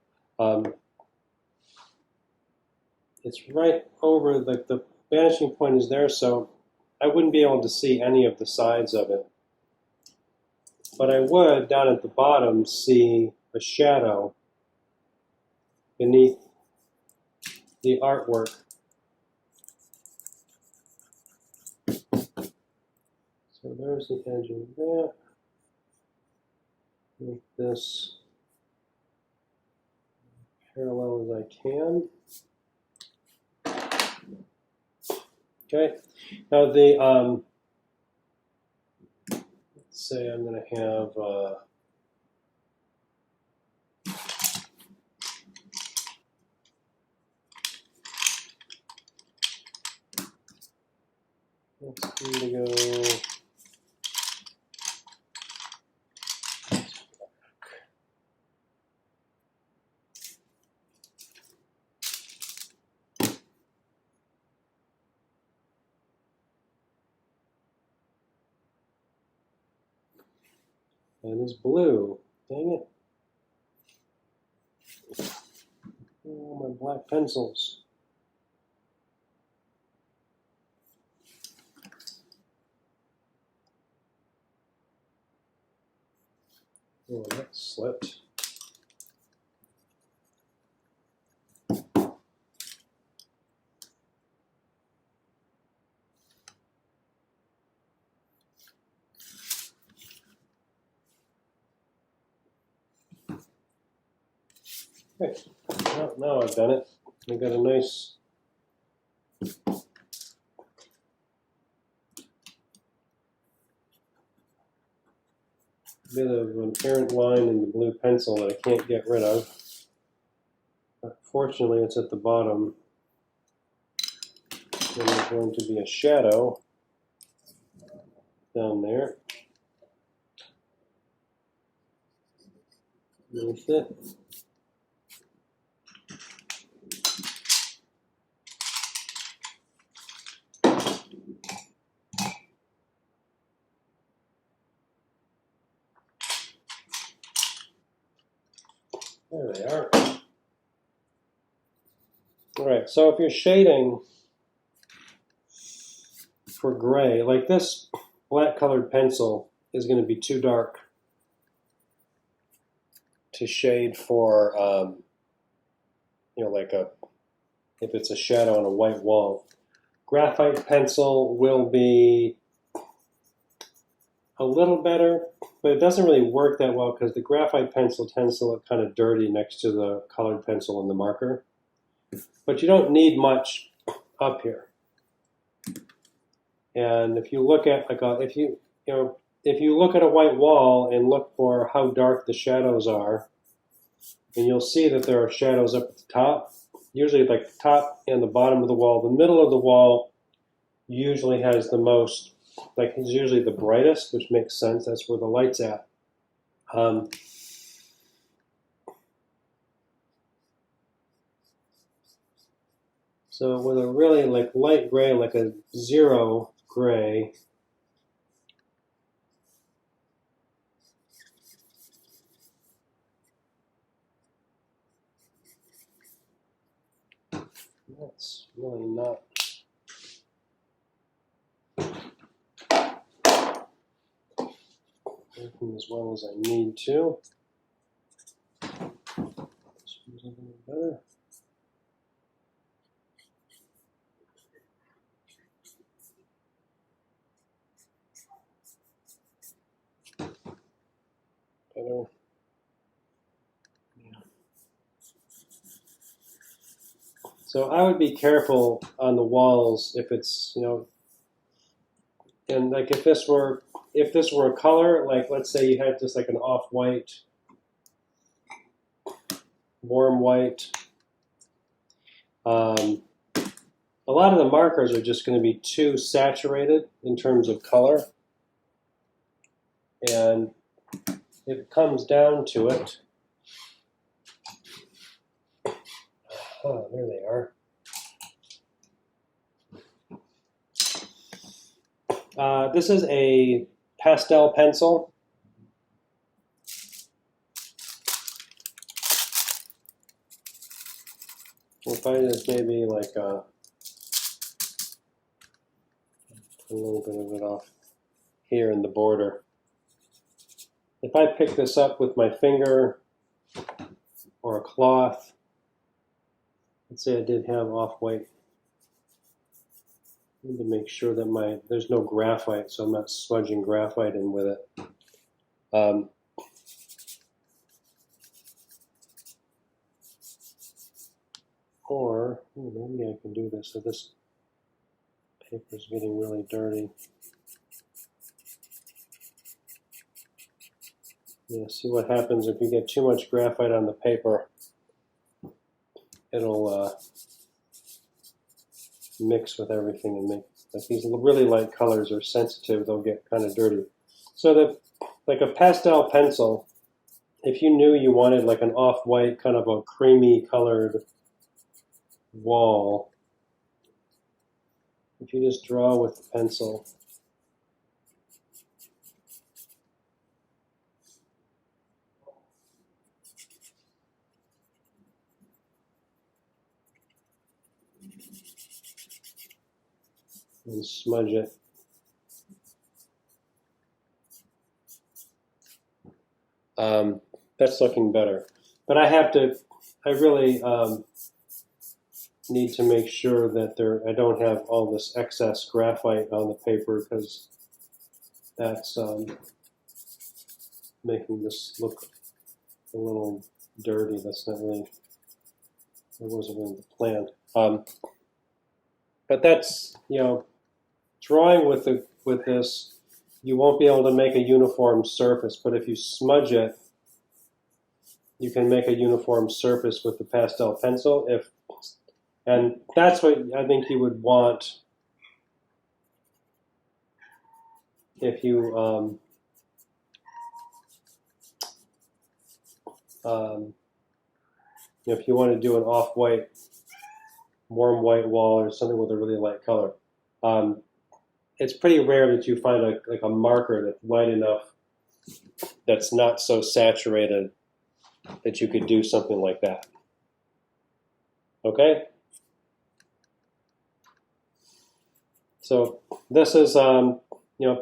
It's right over the vanishing point is there, so I wouldn't be able to see any of the sides of it. But I would, down at the bottom, see a shadow beneath the artwork. So there's the edge of that. Make this parallel as I can. Okay. Now the let's say I'm going to have let's indigo. And it's blue. Dang it. Oh, my black pencils. Oh, that slipped. Okay, now I've done it. I got a nice bit of an errant line in the blue pencil that I can't get rid of. But fortunately, it's at the bottom. And there's going to be a shadow down there. There's it. There they are. All right, so if you're shading for gray, like this black colored pencil is going to be too dark to shade for, you know, like if it's a shadow on a white wall. Graphite pencil will be a little better, but it doesn't really work that well because the graphite pencil tends to look kind of dirty next to the colored pencil and the marker. But you don't need much up here. And if you look at if you look at a white wall and look for how dark the shadows are, and you'll see that there are shadows up at the top, usually like the top and the bottom of the wall. The middle of the wall usually has the most, like it's usually the brightest, which makes sense. That's where the light's at. So with a really like light gray, like a 0 gray, that's really not working as well as I need to. This one's a little better. Better. Yeah. So I would be careful on the walls if it's, you know, and like if this were a color, like let's say you had just like an off-white, warm white. A lot of the markers are just going to be too saturated in terms of color. And if it comes down to it, oh, there they are. This is a pastel pencil. We'll find this maybe like a little bit of it off here in the border. If I pick this up with my finger or a cloth, let's say I did have off-white, I need to make sure that there's no graphite, so I'm not smudging graphite in with it. Or maybe I can do this. So this paper's getting really dirty. Yeah, see what happens if you get too much graphite on the paper. It'll mix with everything and make, like these really light colors are sensitive, they'll get kind of dirty. So that, like a pastel pencil, if you knew you wanted like an off-white kind of a creamy colored wall, if you just draw with the pencil, and smudge it. That's looking better. But I really need to make sure that I don't have all this excess graphite on the paper because that's making this look a little dirty. That's not really, that wasn't really the plan. But that's, you know, drawing with this, you won't be able to make a uniform surface, but if you smudge it, you can make a uniform surface with the pastel pencil. And that's what I think you would want if you if you want to do an off-white, warm white wall or something with a really light color. It's pretty rare that you find like a marker that's light enough that's not so saturated that you could do something like that. Okay? So this is,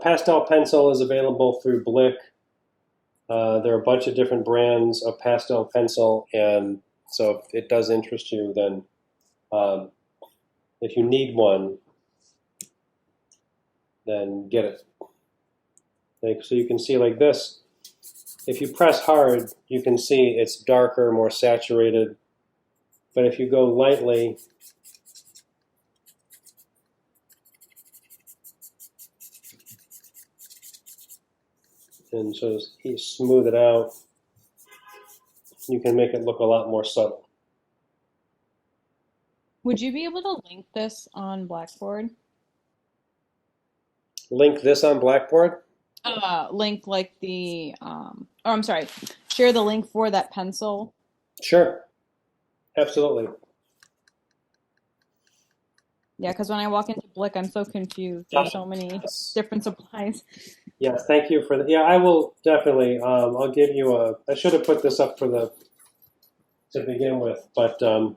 pastel pencil is available through Blick. There are a bunch of different brands of pastel pencil, and so if it does interest you, then um, if you need one, then get it. Like, so you can see like this. If you press hard, you can see it's darker, more saturated. But if you go lightly, and so you smooth it out, you can make it look a lot more subtle. Would you be able to link this on Blackboard? Link this on Blackboard? Link like oh, I'm sorry, share the link for that pencil. Sure, absolutely. Yeah, because when I walk into Blick, I'm so confused. There's so many different supplies. Yes, thank you for that. Yeah, I will definitely. I'll give you a. I should have put this up for the to begin with, but you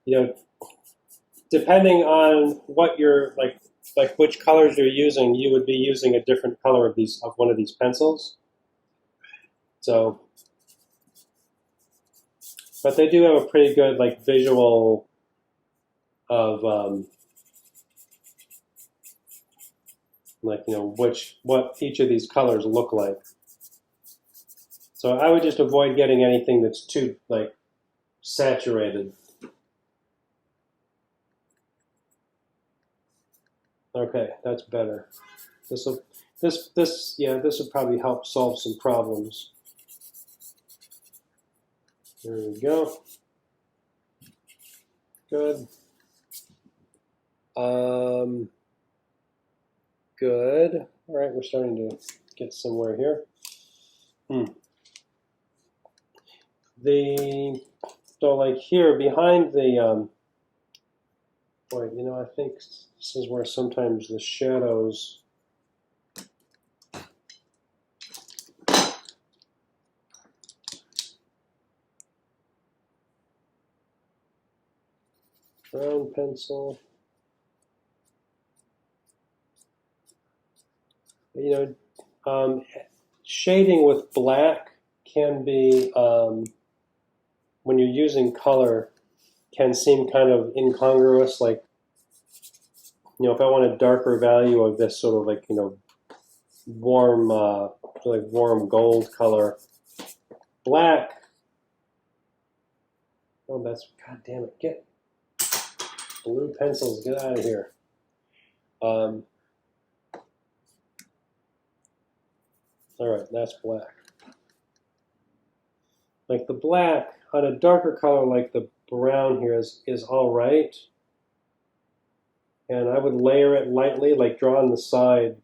know, depending on what you're like which colors you're using, you would be using a different color of one of these pencils. So, but they do have a pretty good like visual of like what each of these colors look like. So I would just avoid getting anything that's too like saturated. Okay, that's better. This would probably help solve some problems. There we go. Good. Good. All right, we're starting to get somewhere here. So like here behind the boy, I think this is where sometimes the shadows brown pencil. Shading with black can be, when you're using color, can seem kind of incongruous. Like, if I want a darker value of this sort of like, warm, like warm gold color, black. Oh, that's, God damn it, get blue pencils, get out of here. All right, that's black. Like the black on a darker color like the brown here is all right. And I would layer it lightly, like draw on the side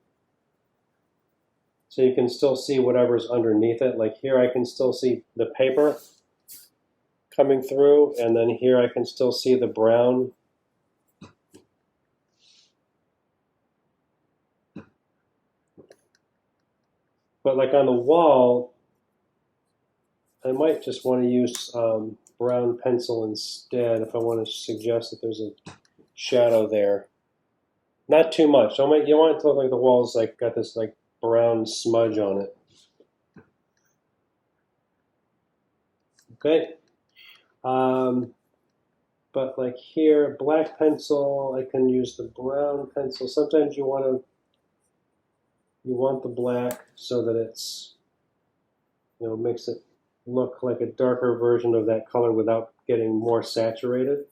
so you can still see whatever's underneath it. Like here I can still see the paper coming through, and then here I can still see the brown. But like on the wall, I might just want to use brown pencil instead if I want to suggest that there's a shadow there. Not too much. You want it to look like the wall's like got this like brown smudge on it. Okay. But like here, black pencil, I can use the brown pencil. Sometimes you want the black so that it's, makes it look like a darker version of that color without getting more saturated.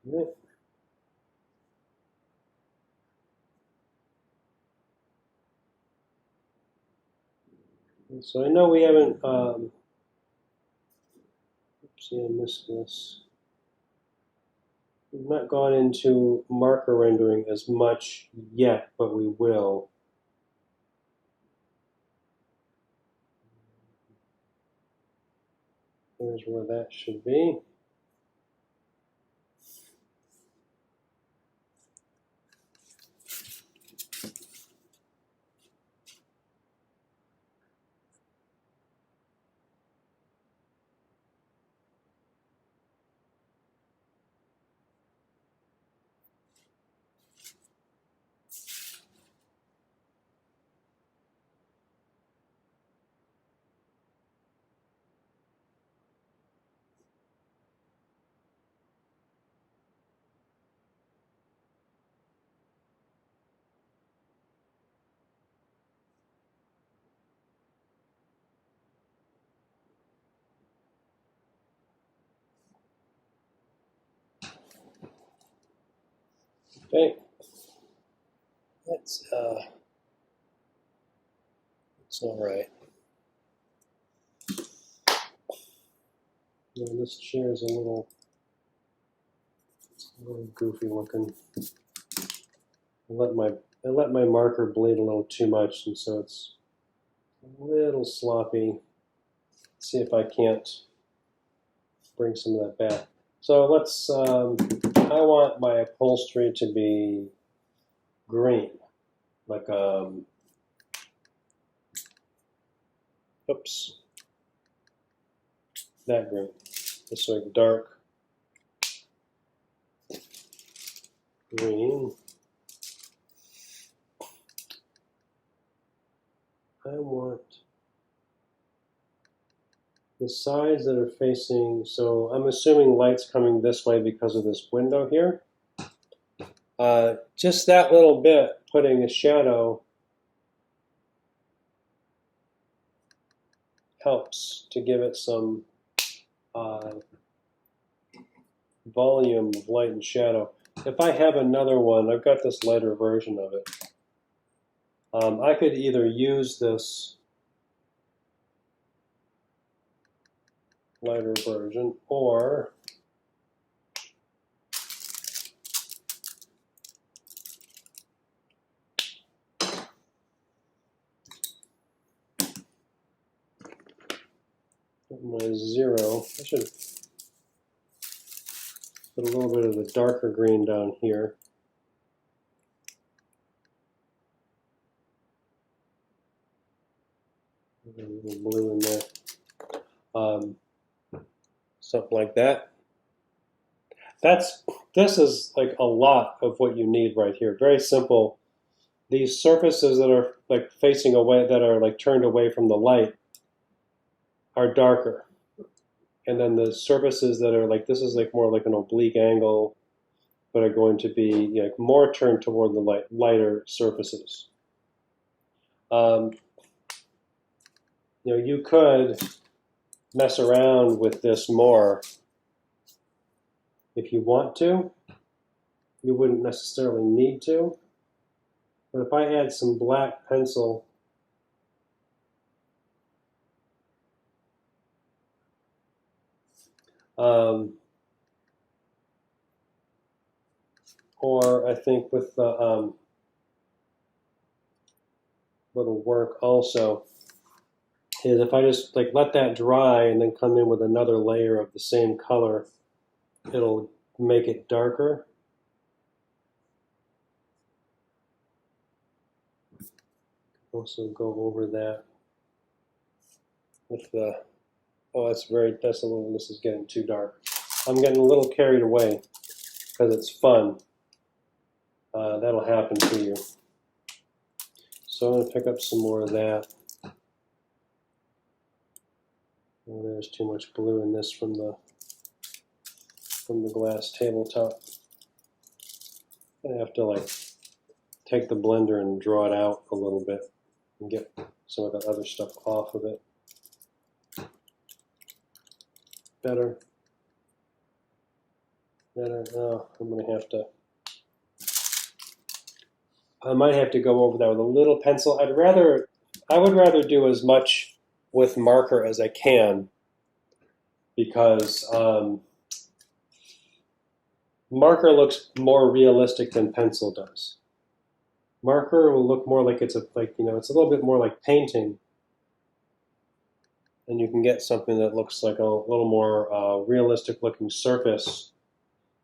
Right. So I know we haven't, oopsie, I missed this. We've not gone into marker rendering as much yet, but we will. Here's where that should be. Okay. That's all right. Now this chair is a little goofy looking. I let my marker bleed a little too much, and so it's a little sloppy. Let's see if I can't bring some of that back. So let's. I want my upholstery to be green, like oops, that green. Just like dark green. I want the sides that are facing, so I'm assuming light's coming this way because of this window here. Just that little bit, putting a shadow helps to give it some volume of light and shadow. If I have another one, I've got this lighter version of it. I could either use this lighter version or my 0. I should put a little bit of the darker green down here. A little blue in there. Something like that. This is like a lot of what you need right here. Very simple. These surfaces that are like facing away, that are like turned away from the light, are darker. And then the surfaces that are like, this is like more like an oblique angle, but are going to be like more turned toward the lighter surfaces. You could mess around with this more if you want to. You wouldn't necessarily need to. But if I add some black pencil, or I think with the what'll work also is if I just like let that dry and then come in with another layer of the same color, it'll make it darker. Also go over that with the, oh, that's a little, this is getting too dark. I'm getting a little carried away because it's fun. That'll happen to you. So I'm going to pick up some more of that. Oh, there's too much blue in this from the glass tabletop. I have to like take the blender and draw it out a little bit and get some of the other stuff off of it. Better. Oh, I might have to go over that with a little pencil. I would rather do as much with marker as I can, because marker looks more realistic than pencil does. Marker will look more like it's a little bit more like painting, and you can get something that looks like a little more realistic looking surface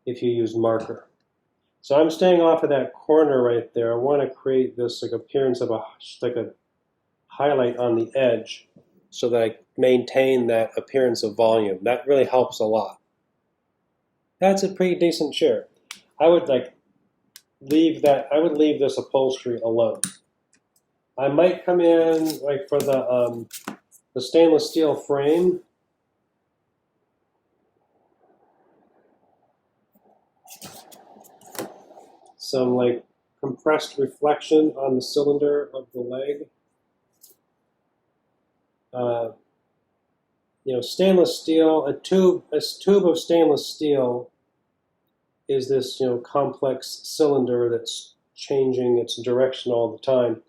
if you use marker. So I'm staying off of that corner right there. I want to create this like appearance of a highlight on the edge so that I maintain that appearance of volume. That really helps a lot. That's a pretty decent chair. I would leave this upholstery alone. I might come in like for the stainless steel frame. Some like compressed reflection on the cylinder of the leg. Stainless steel, a tube of stainless steel is this, complex cylinder that's changing its direction all the time.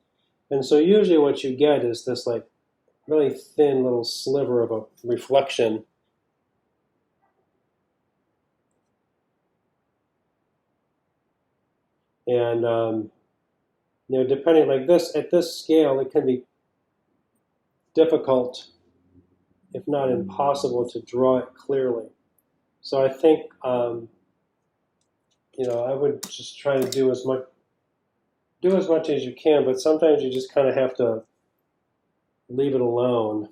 And so usually what you get is this like really thin little sliver of a reflection. And, depending like this, at this scale, it can be difficult, if not impossible, to draw it clearly. So I think, I would just try to do as much as you can, but sometimes you just kind of have to leave it alone.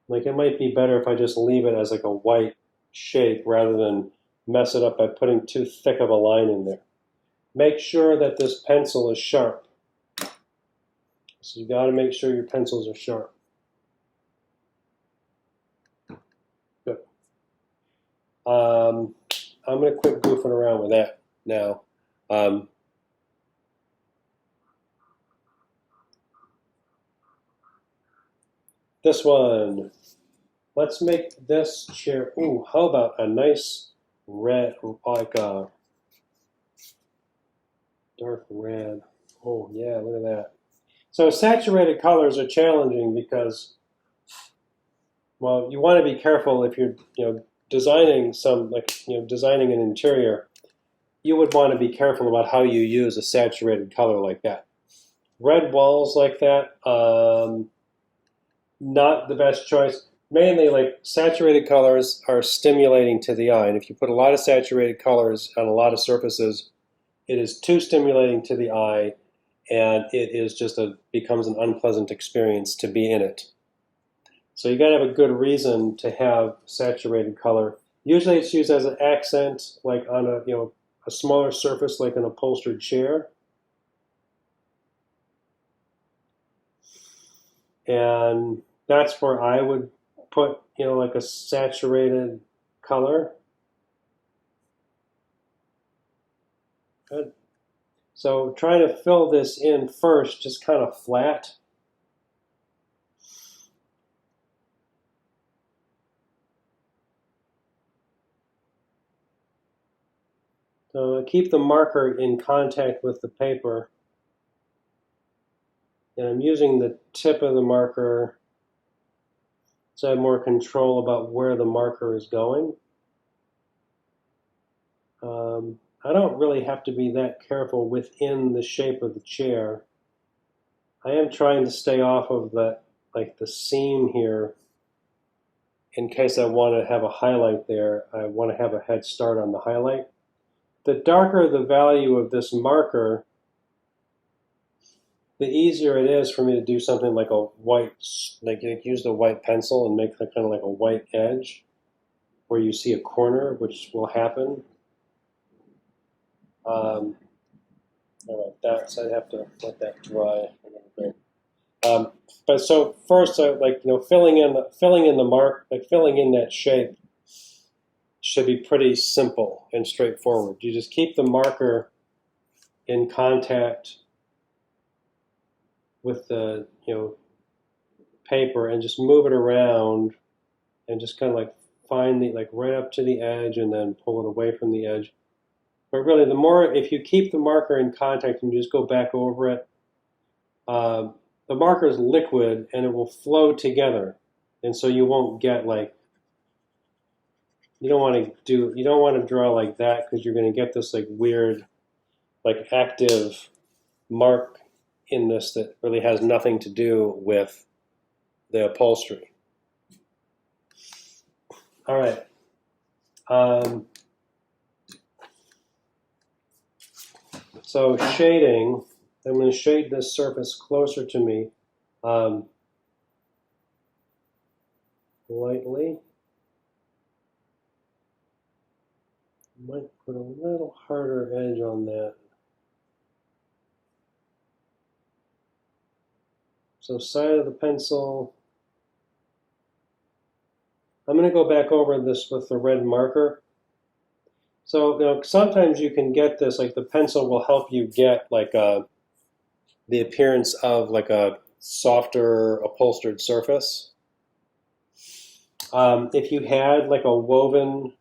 Like it might be better if I just leave it as like a white shape rather than mess it up by putting too thick of a line in there. Make sure that this pencil is sharp. So you got to make sure your pencils are sharp. Good. I'm going to quit goofing around with that now. This one. Let's make this chair. Ooh, how about a nice red, like a dark red. Oh yeah, look at that. So saturated colors are challenging because, well, you want to be careful if you're, designing designing an interior. You would want to be careful about how you use a saturated color like that. Red walls like that, not the best choice. Mainly, like saturated colors are stimulating to the eye, and if you put a lot of saturated colors on a lot of surfaces, it is too stimulating to the eye, and it is just becomes an unpleasant experience to be in it. So you got to have a good reason to have saturated color. Usually, it's used as an accent, like on a smaller surface, like an upholstered chair. And that's where I would put, like a saturated color. Good. So try to fill this in first, just kind of flat. So keep the marker in contact with the paper. And I'm using the tip of the marker so I have more control about where the marker is going. I don't really have to be that careful within the shape of the chair. I am trying to stay off of the seam here in case I want to have a highlight there. I want to have a head start on the highlight. The darker the value of this marker, the easier it is for me to do something like a white, like use the white pencil and make kind of like a white edge where you see a corner, which will happen. All right, so I have to let that dry a little bit. But so first, filling in that shape should be pretty simple and straightforward. You just keep the marker in contact with the paper and just move it around and just kind of find the right up to the edge and then pull it away from the edge. But really, if you keep the marker in contact and you just go back over it, the marker is liquid and it will flow together, and so you won't get you don't want to draw like that because you're going to get this weird active mark in this that really has nothing to do with the upholstery. All right. So shading, I'm going to shade this surface closer to me lightly. Might put a little harder edge on that. So side of the pencil. I'm going to go back over this with the red marker. So sometimes you can get this, like the pencil will help you get like the appearance of like a softer upholstered surface. If you had like a woven,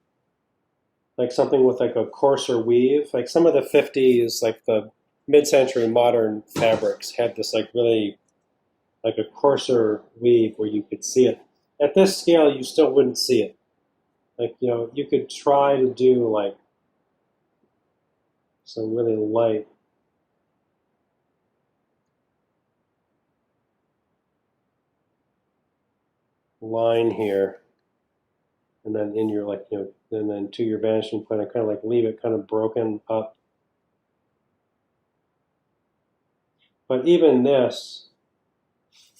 like something with like a coarser weave, like some of the 50s, like the mid-century modern fabrics had this like really like a coarser weave where you could see it. At this scale, you still wouldn't see it. Like, you could try to do like some really light line here, and then in your and then to your vanishing point, I kind of like leave it kind of broken up. But even this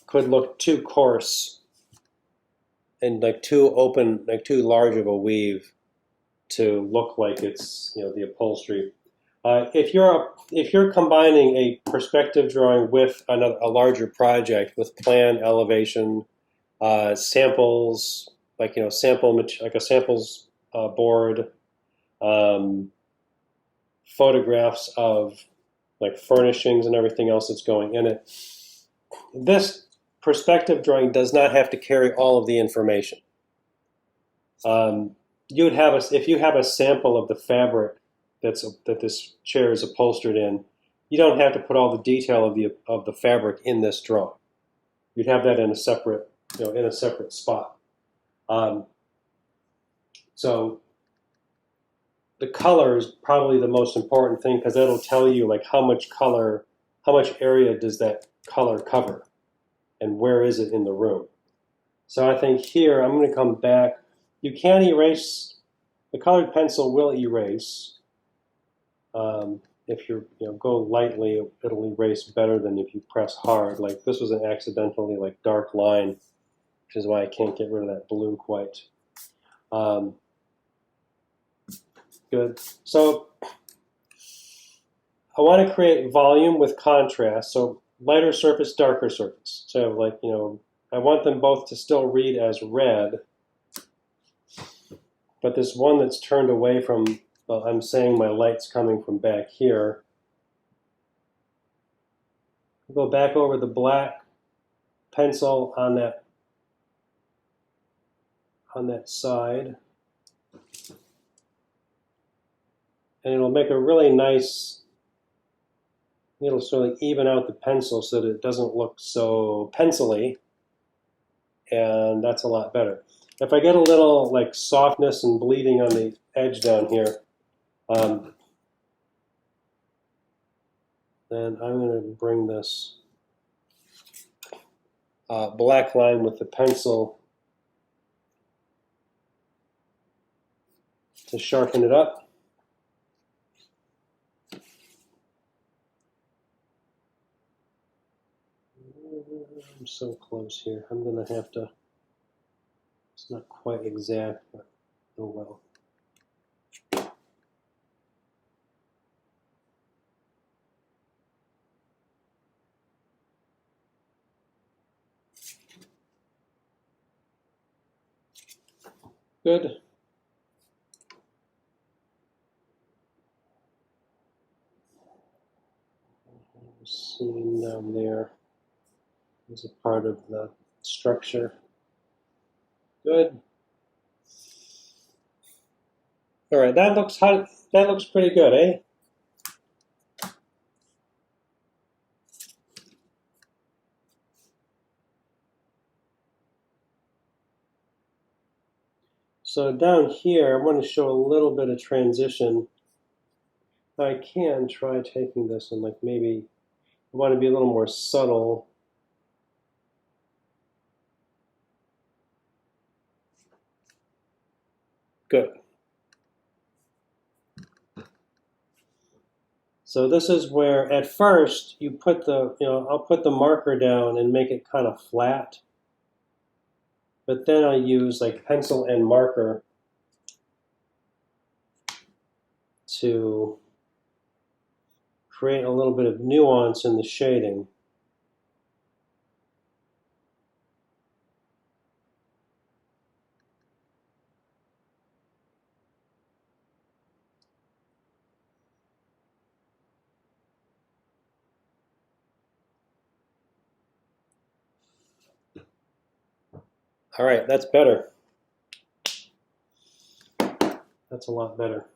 could look too coarse and like too open, like too large of a weave to look like it's the upholstery. If you're combining a perspective drawing with a larger project with plan, elevation, samples, like like a samples board, photographs of like furnishings and everything else that's going in it. This perspective drawing does not have to carry all of the information. If you have a sample of the fabric that this chair is upholstered in, you don't have to put all the detail of the fabric in this drawing. You'd have that in a separate spot. So the color is probably the most important thing because that'll tell you like how much area does that color cover, and where is it in the room. So I think here I'm going to come back. You can erase. The colored pencil will erase. If you go lightly, it'll erase better than if you press hard. Like this was an accidentally like dark line, which is why I can't get rid of that blue quite. Good. So I want to create volume with contrast. So lighter surface, darker surface. So like I want them both to still read as red, but this one that's turned away from. Well, I'm saying my light's coming from back here. I'll go back over the black pencil on that side. And it'll make a really nice, it'll sort of even out the pencil so that it doesn't look so pencil-y. And that's a lot better. If I get a little like softness and bleeding on the edge down here, then I'm going to bring this black line with the pencil to sharpen it up. I'm so close here. I'm going to have to, it's not quite exact, but oh well. Good. Seam down there is a part of the structure. Good. All right, that looks pretty good, eh? So down here, I want to show a little bit of transition. I can try taking this and like maybe I want to be a little more subtle. Good. So this is where at first you put the, I'll put the marker down and make it kind of flat. But then I use like pencil and marker to create a little bit of nuance in the shading. All right, that's better. That's a lot better.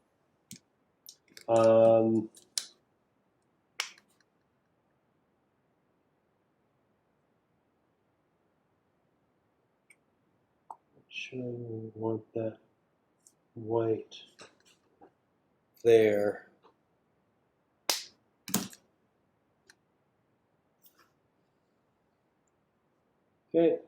Sure, we want that white there. Okay.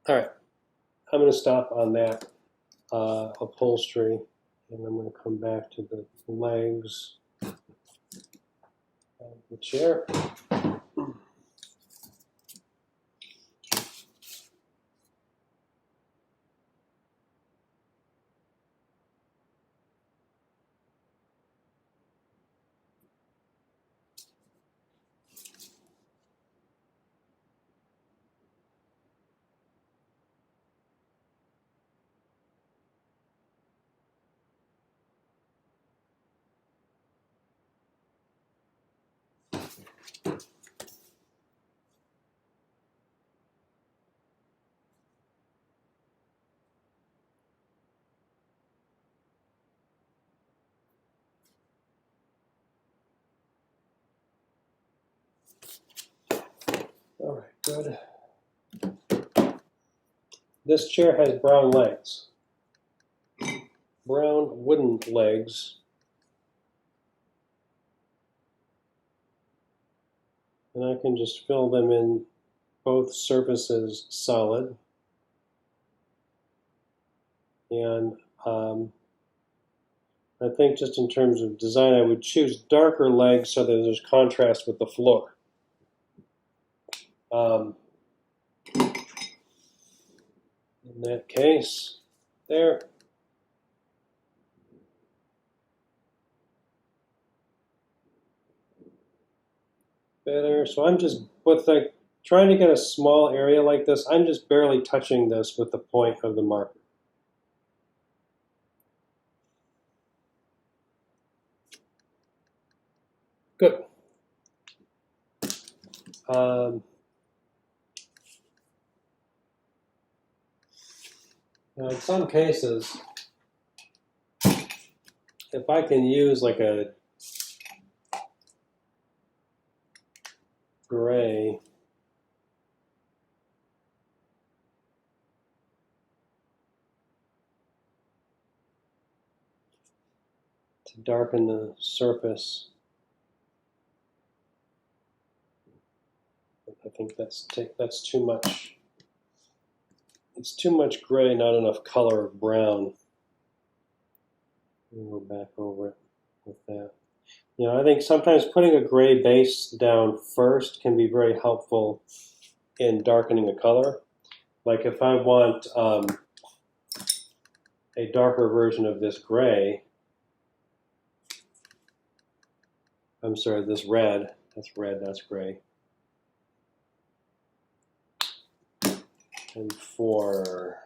All right, I'm going to stop on that upholstery, and I'm going to come back to the legs of the chair. All right, good. This chair has brown legs, brown wooden legs. And I can just fill them in, both surfaces solid. And I think just in terms of design, I would choose darker legs so that there's contrast with the floor. In that case, there. Better. So I'm just, with like trying to get a small area like this, I'm just barely touching this with the point of the marker. Good. Now in some cases, if I can use like a gray, to darken the surface, I think that's too much. It's too much gray, not enough color of brown. We'll go back over it with that. I think sometimes putting a gray base down first can be very helpful in darkening a color. Like if I want a darker version of this gray, I'm sorry, this red, that's gray. And for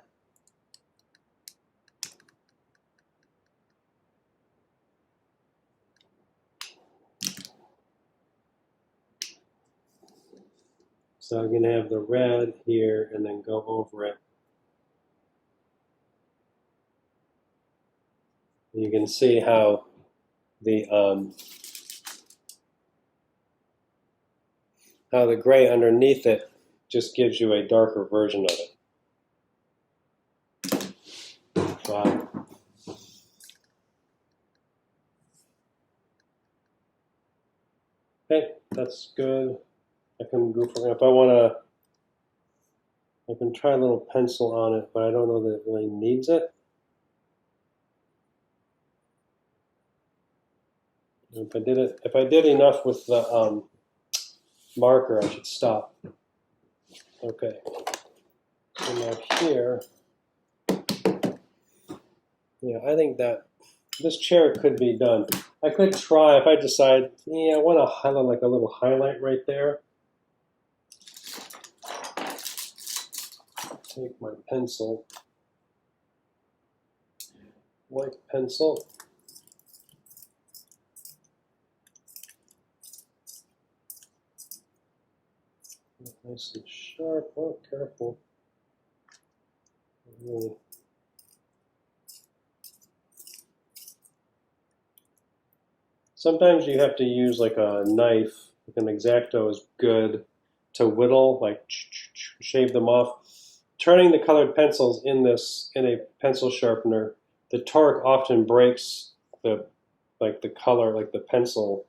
so I'm going to have the red here and then go over it. You can see how the gray underneath it just gives you a darker version of it. Okay, that's good. I can go for, if I want to, I can try a little pencil on it, but I don't know that it really needs it. If I did enough with the marker, I should stop. Okay. So now here, yeah, I think that this chair could be done. I could try if I decide, yeah, I want to highlight like a little highlight right there. Take my pencil, white pencil. Nice and sharp. Oh, careful. Really. Sometimes you have to use like a knife, like an X-Acto is good to whittle, like shave them off. Turning the colored pencils in a pencil sharpener, the torque often breaks the color, like the pencil,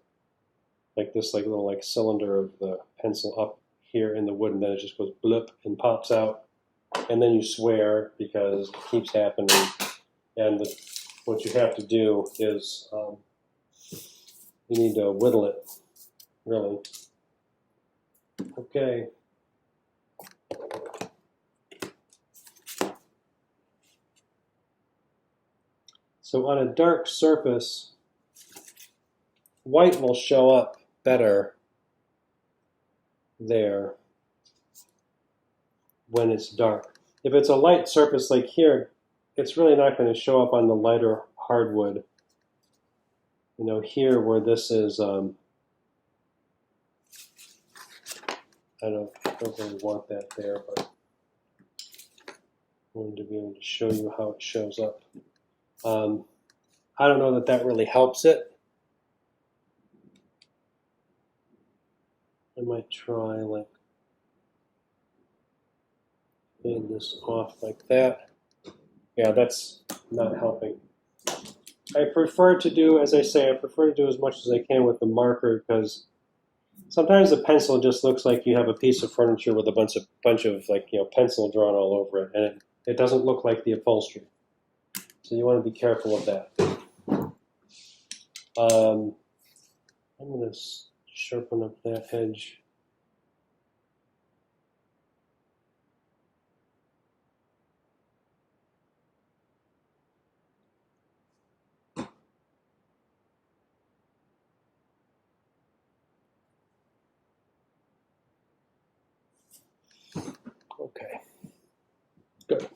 like this like little like cylinder of the pencil up here in the wood, and then it just goes blip and pops out, and then you swear because it keeps happening. And what you have to do is you need to whittle it, really. Okay. So on a dark surface, white will show up better there when it's dark. If it's a light surface like here, it's really not going to show up on the lighter hardwood. You know, here where this is, I don't really want that there, but I wanted to be able to show you how it shows up. I don't know that that really helps it. I might try like fade this off like that. Yeah, that's not helping. I prefer to do, as I say, I prefer to do as much as I can with the marker because sometimes the pencil just looks like you have a piece of furniture with a bunch of like, you know, pencil drawn all over it, and it doesn't look like the upholstery. So you want to be careful of that. I'm going to sharpen up that edge. Okay, good.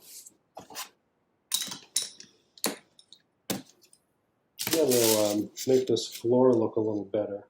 I'm going to make this floor look a little better.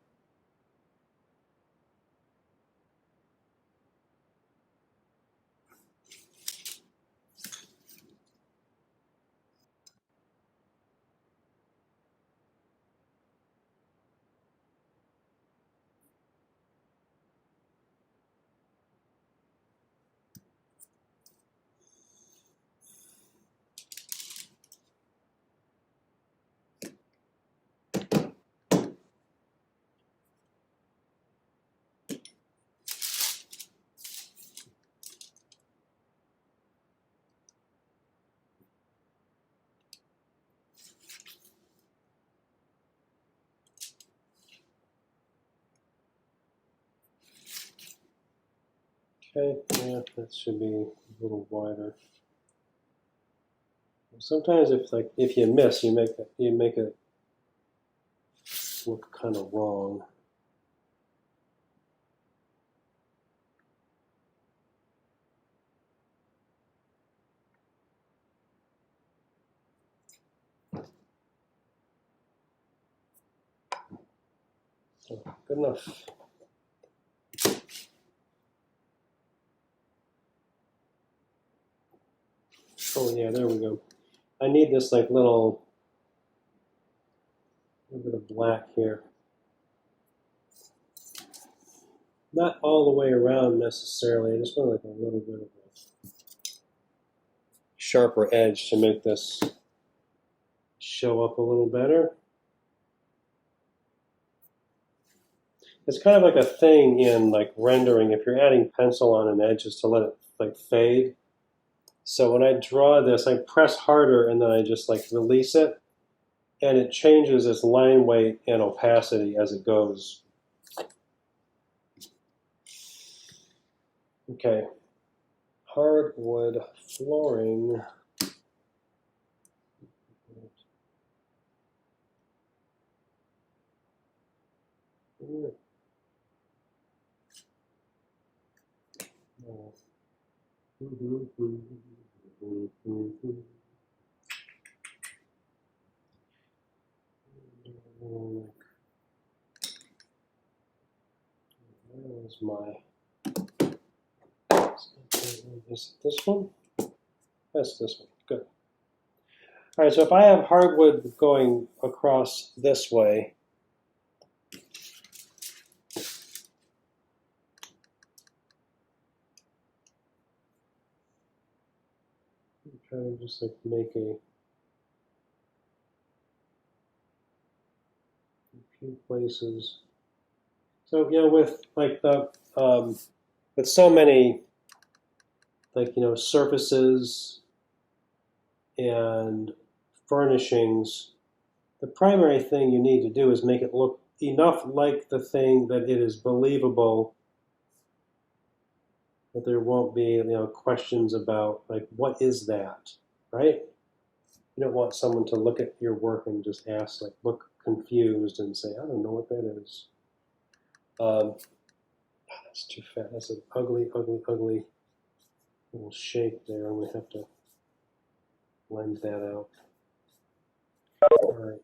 Okay, yeah, that should be a little wider. Sometimes if you miss, you make it look kind of wrong. So, good enough. Oh yeah, there we go. I need this like little bit of black here. Not all the way around necessarily. I just want like a little bit of a sharper edge to make this show up a little better. it's kind of like a thing in like rendering. If you're adding pencil on an edge, is to let it like fade. So when I draw this, I press harder and then I just like release it, and it changes its line weight and opacity as it goes. Okay, hardwood flooring. Where's my? Is it this one? That's this one. Good. All right. So if I have hardwood going across this way, I'm trying to just like make a few places. So with like the with so many like surfaces and furnishings, the primary thing you need to do is make it look enough like the thing that it is believable that there won't be questions about like what is that, right? You don't want someone to look at your work and just ask, like, look confused and say, I don't know what that is. That's too fat. That's an ugly, ugly, ugly little shape there. I'm going to have to blend that out. All right.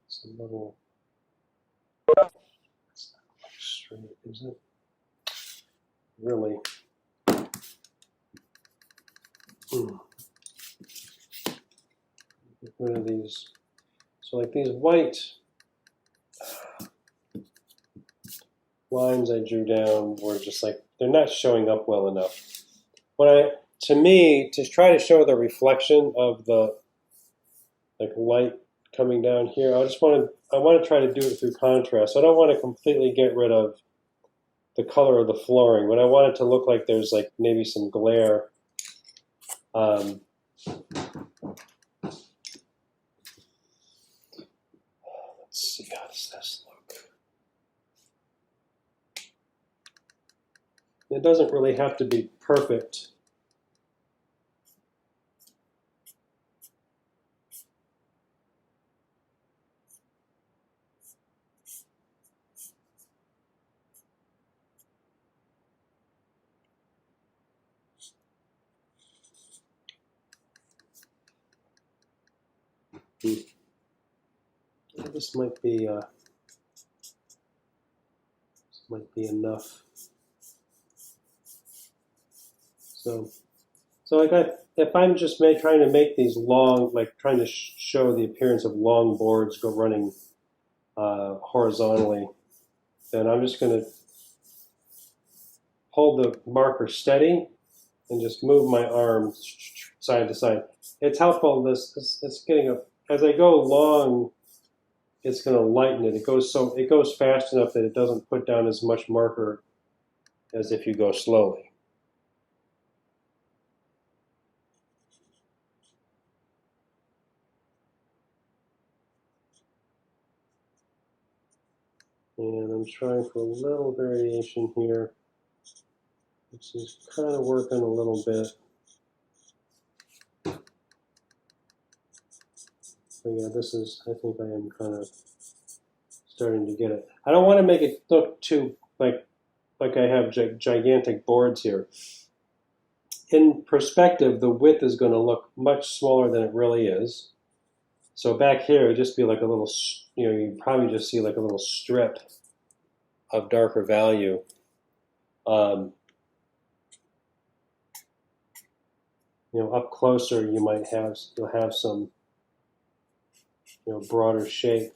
It's a little, it's not quite straight, is it? Really? Get rid of these. So like these white lines I drew down were just like, they're not showing up well enough. To me, to try to show the reflection of the like light coming down here, I want to try to do it through contrast. So I don't want to completely get rid of the color of the flooring, but I want it to look like there's like maybe some glare. Let's see, how does this look? It doesn't really have to be perfect. This might be enough. So like if I'm just trying to make these long, like trying to show the appearance of long boards go running horizontally, then I'm just going to hold the marker steady and just move my arm side to side. It's helpful. It's getting as I go along, it's going to lighten it. It goes fast enough that it doesn't put down as much marker as if you go slowly. And I'm trying for a little variation here. This is kind of working a little bit. So yeah, I think I am kind of starting to get it. I don't want to make it look too like I have gigantic boards here. In perspective, the width is going to look much smaller than it really is. So back here, it would just be like a little, you'd probably just see like a little strip of darker value. Up closer, you'll have some, broader shape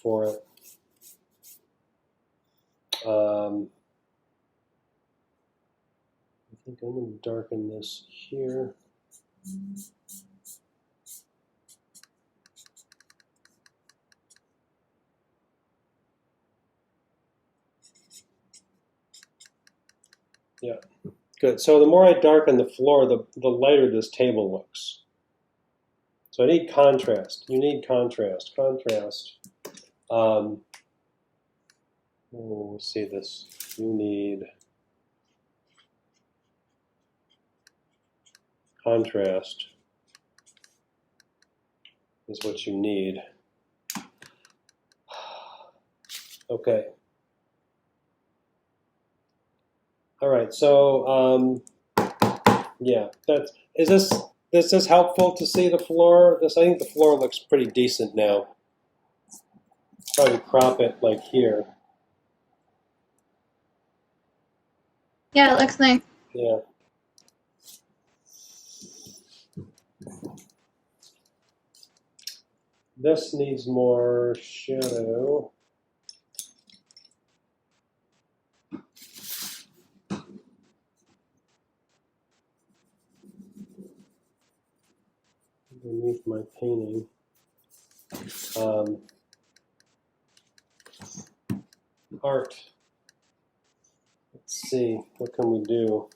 for it. I think I'm going to darken this here. Good. So the more I darken the floor, the lighter this table looks. So I need contrast. You need contrast. Contrast. Let's see this. You need contrast is what you need. Okay. All right. So yeah, is this helpful to see the floor? I think the floor looks pretty decent now. Probably crop it like here. Yeah, it looks nice. Yeah. This needs more shadow. Underneath my painting. Art. Let's see, what can we do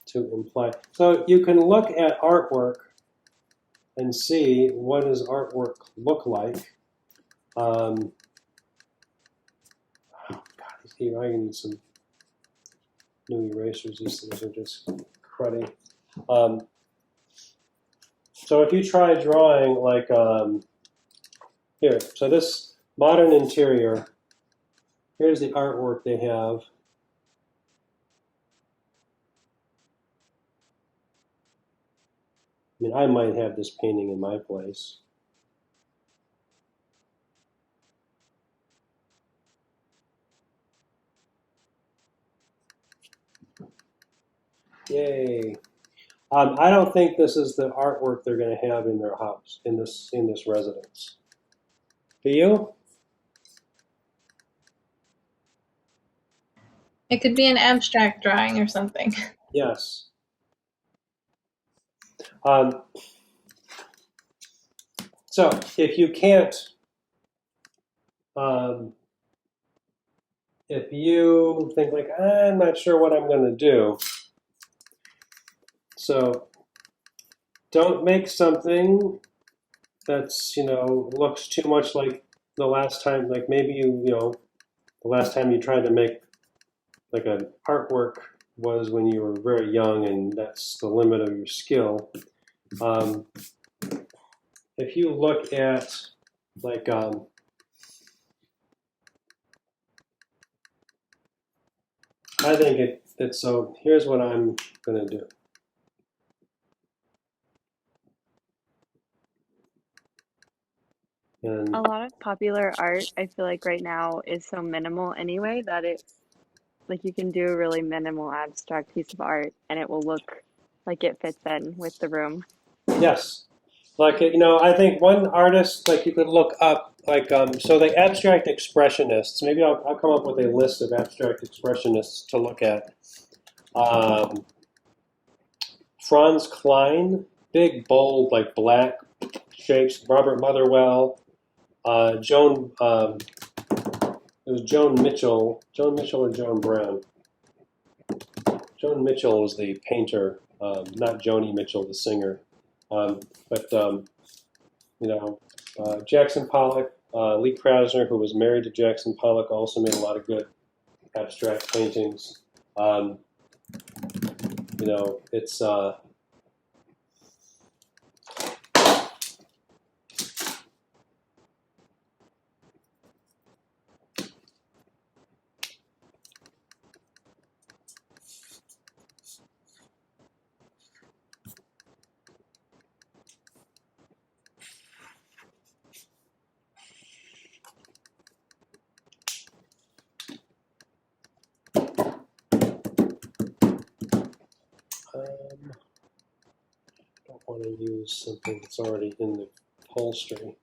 to imply? So you can look at artwork and see what does artwork look like. Oh God, here I need some new erasers. These things are just cruddy. So if you try drawing like here, so this modern interior, here's the artwork they have. I mean, I might have this painting in my place. Yay. I don't think this is the artwork they're going to have in their house, in this residence. Do you? It could be an abstract drawing or something. Yes. So if you can't, if you think like, I'm not sure what I'm going to do, so don't make something that's, looks too much like the last time, like maybe the last time you tried to make like an artwork was when you were very young and that's the limit of your skill. If you look at like I think it's so here's what I'm going to do. And A lot of popular art, I feel like right now is so minimal anyway that like you can do a really minimal abstract piece of art and it will look like it fits in with the room. yes, like I think one artist like you could look up like so the abstract expressionists. Maybe I'll come up with a list of abstract expressionists to look at. Franz Klein, big, bold, like black shapes. Robert Motherwell, Joan. It was Joan Mitchell. Joan Mitchell or Joan Brown? Joan Mitchell was the painter, not Joni Mitchell, the singer. Jackson Pollock, Lee Krasner, who was married to Jackson Pollock, also made a lot of good abstract paintings. It's don't want to use something that's already in the upholstery.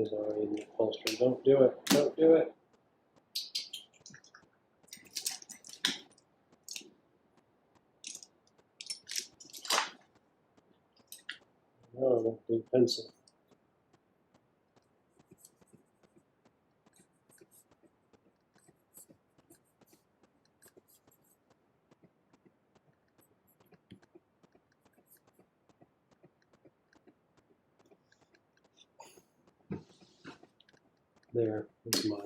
is already in the upholstery. Don't do it. Don't do it. No, don't do pencil. There is my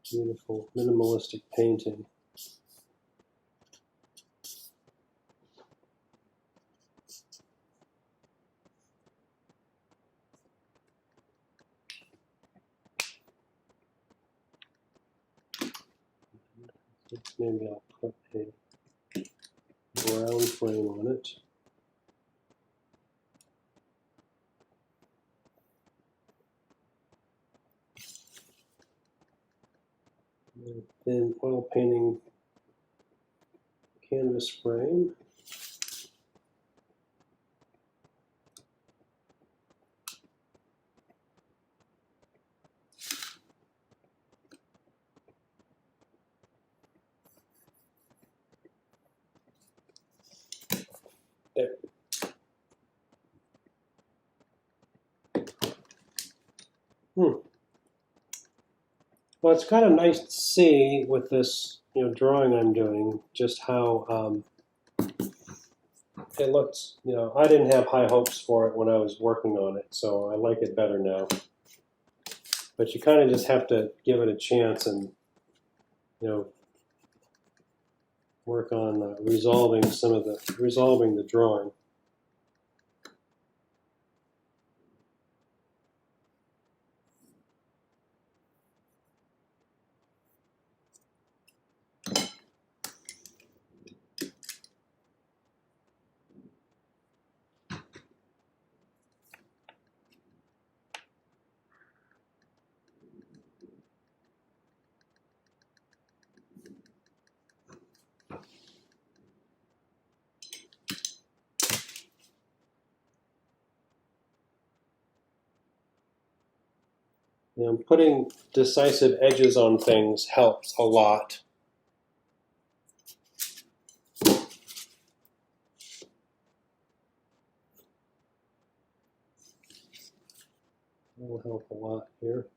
beautiful minimalistic painting. Maybe I'll put a brown frame on it. Then oil painting canvas frame. There. Well, it's kind of nice to see with this, drawing I'm doing, just how it looks. I didn't have high hopes for it when I was working on it, so I like it better now. But you kind of just have to give it a chance and, work on resolving the drawing. Putting decisive edges on things helps a lot. That'll help a lot here.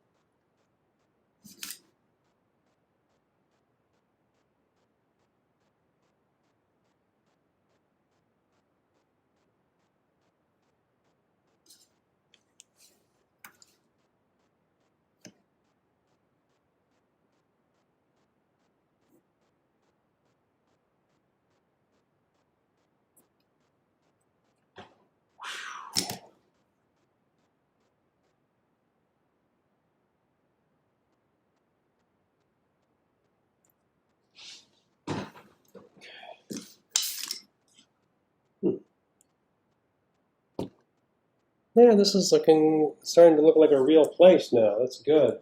Yeah, this is starting to look like a real place now. That's good.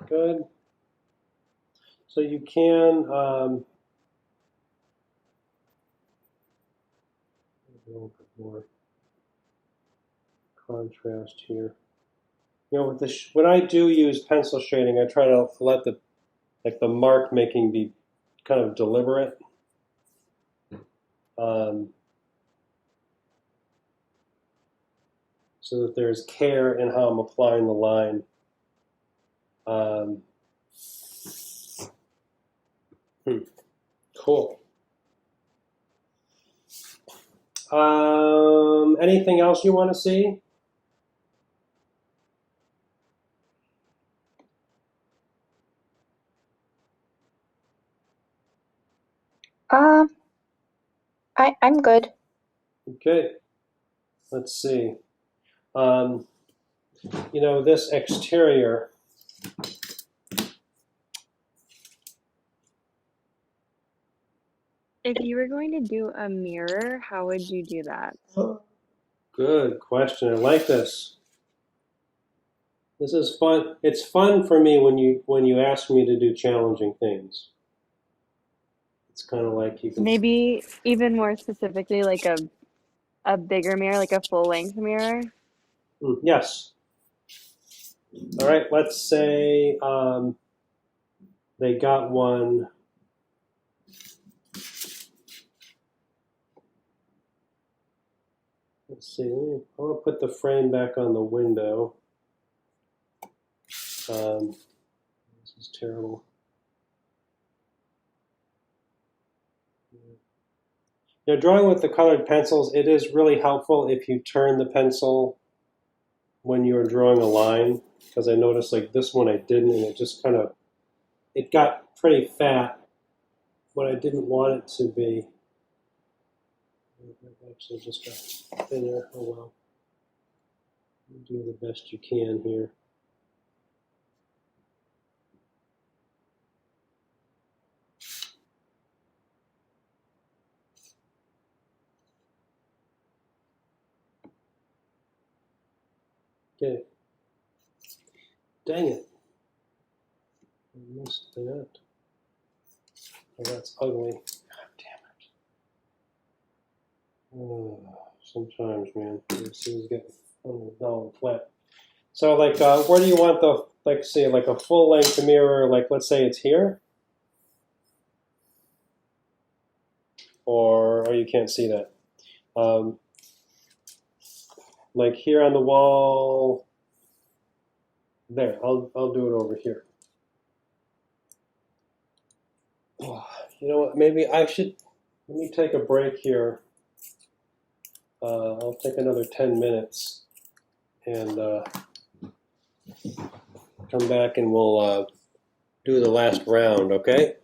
Good. So you can a little bit more contrast here. With when I do use pencil shading, I try to let the mark making be kind of deliberate. So that there's care in how I'm applying the line. Cool. Anything else you want to see? I'm good. Okay. Let's see. This exterior. If you were going to do a mirror, how would you do that? Good question. I like this. This is fun. It's fun for me when you ask me to do challenging things. It's kind of like you can. Maybe even more specifically, like a bigger mirror, like a full length mirror. Yes. All right. Let's say they got one. Let's see. I'm gonna put the frame back on the window. This is terrible. Now, drawing with the colored pencils, it is really helpful if you turn the pencil when you're drawing a line, because I noticed like this one I didn't, and it just kind of, it got pretty fat when I didn't want it to be. It actually just got thinner. Oh well. Do the best you can here. Okay. Dang it. I missed that. Oh, that's ugly. God damn it. Oh, sometimes, man. This is getting dull and flat. So, like, where do you want the, like, say, like a full-length mirror, like, let's say it's here? Or, oh, you can't see that. Like here on the wall, there, I'll do it over here. Oh, you know what, maybe I should, let me take a break here. I'll take another 10 minutes and come back and we'll do the last round, okay?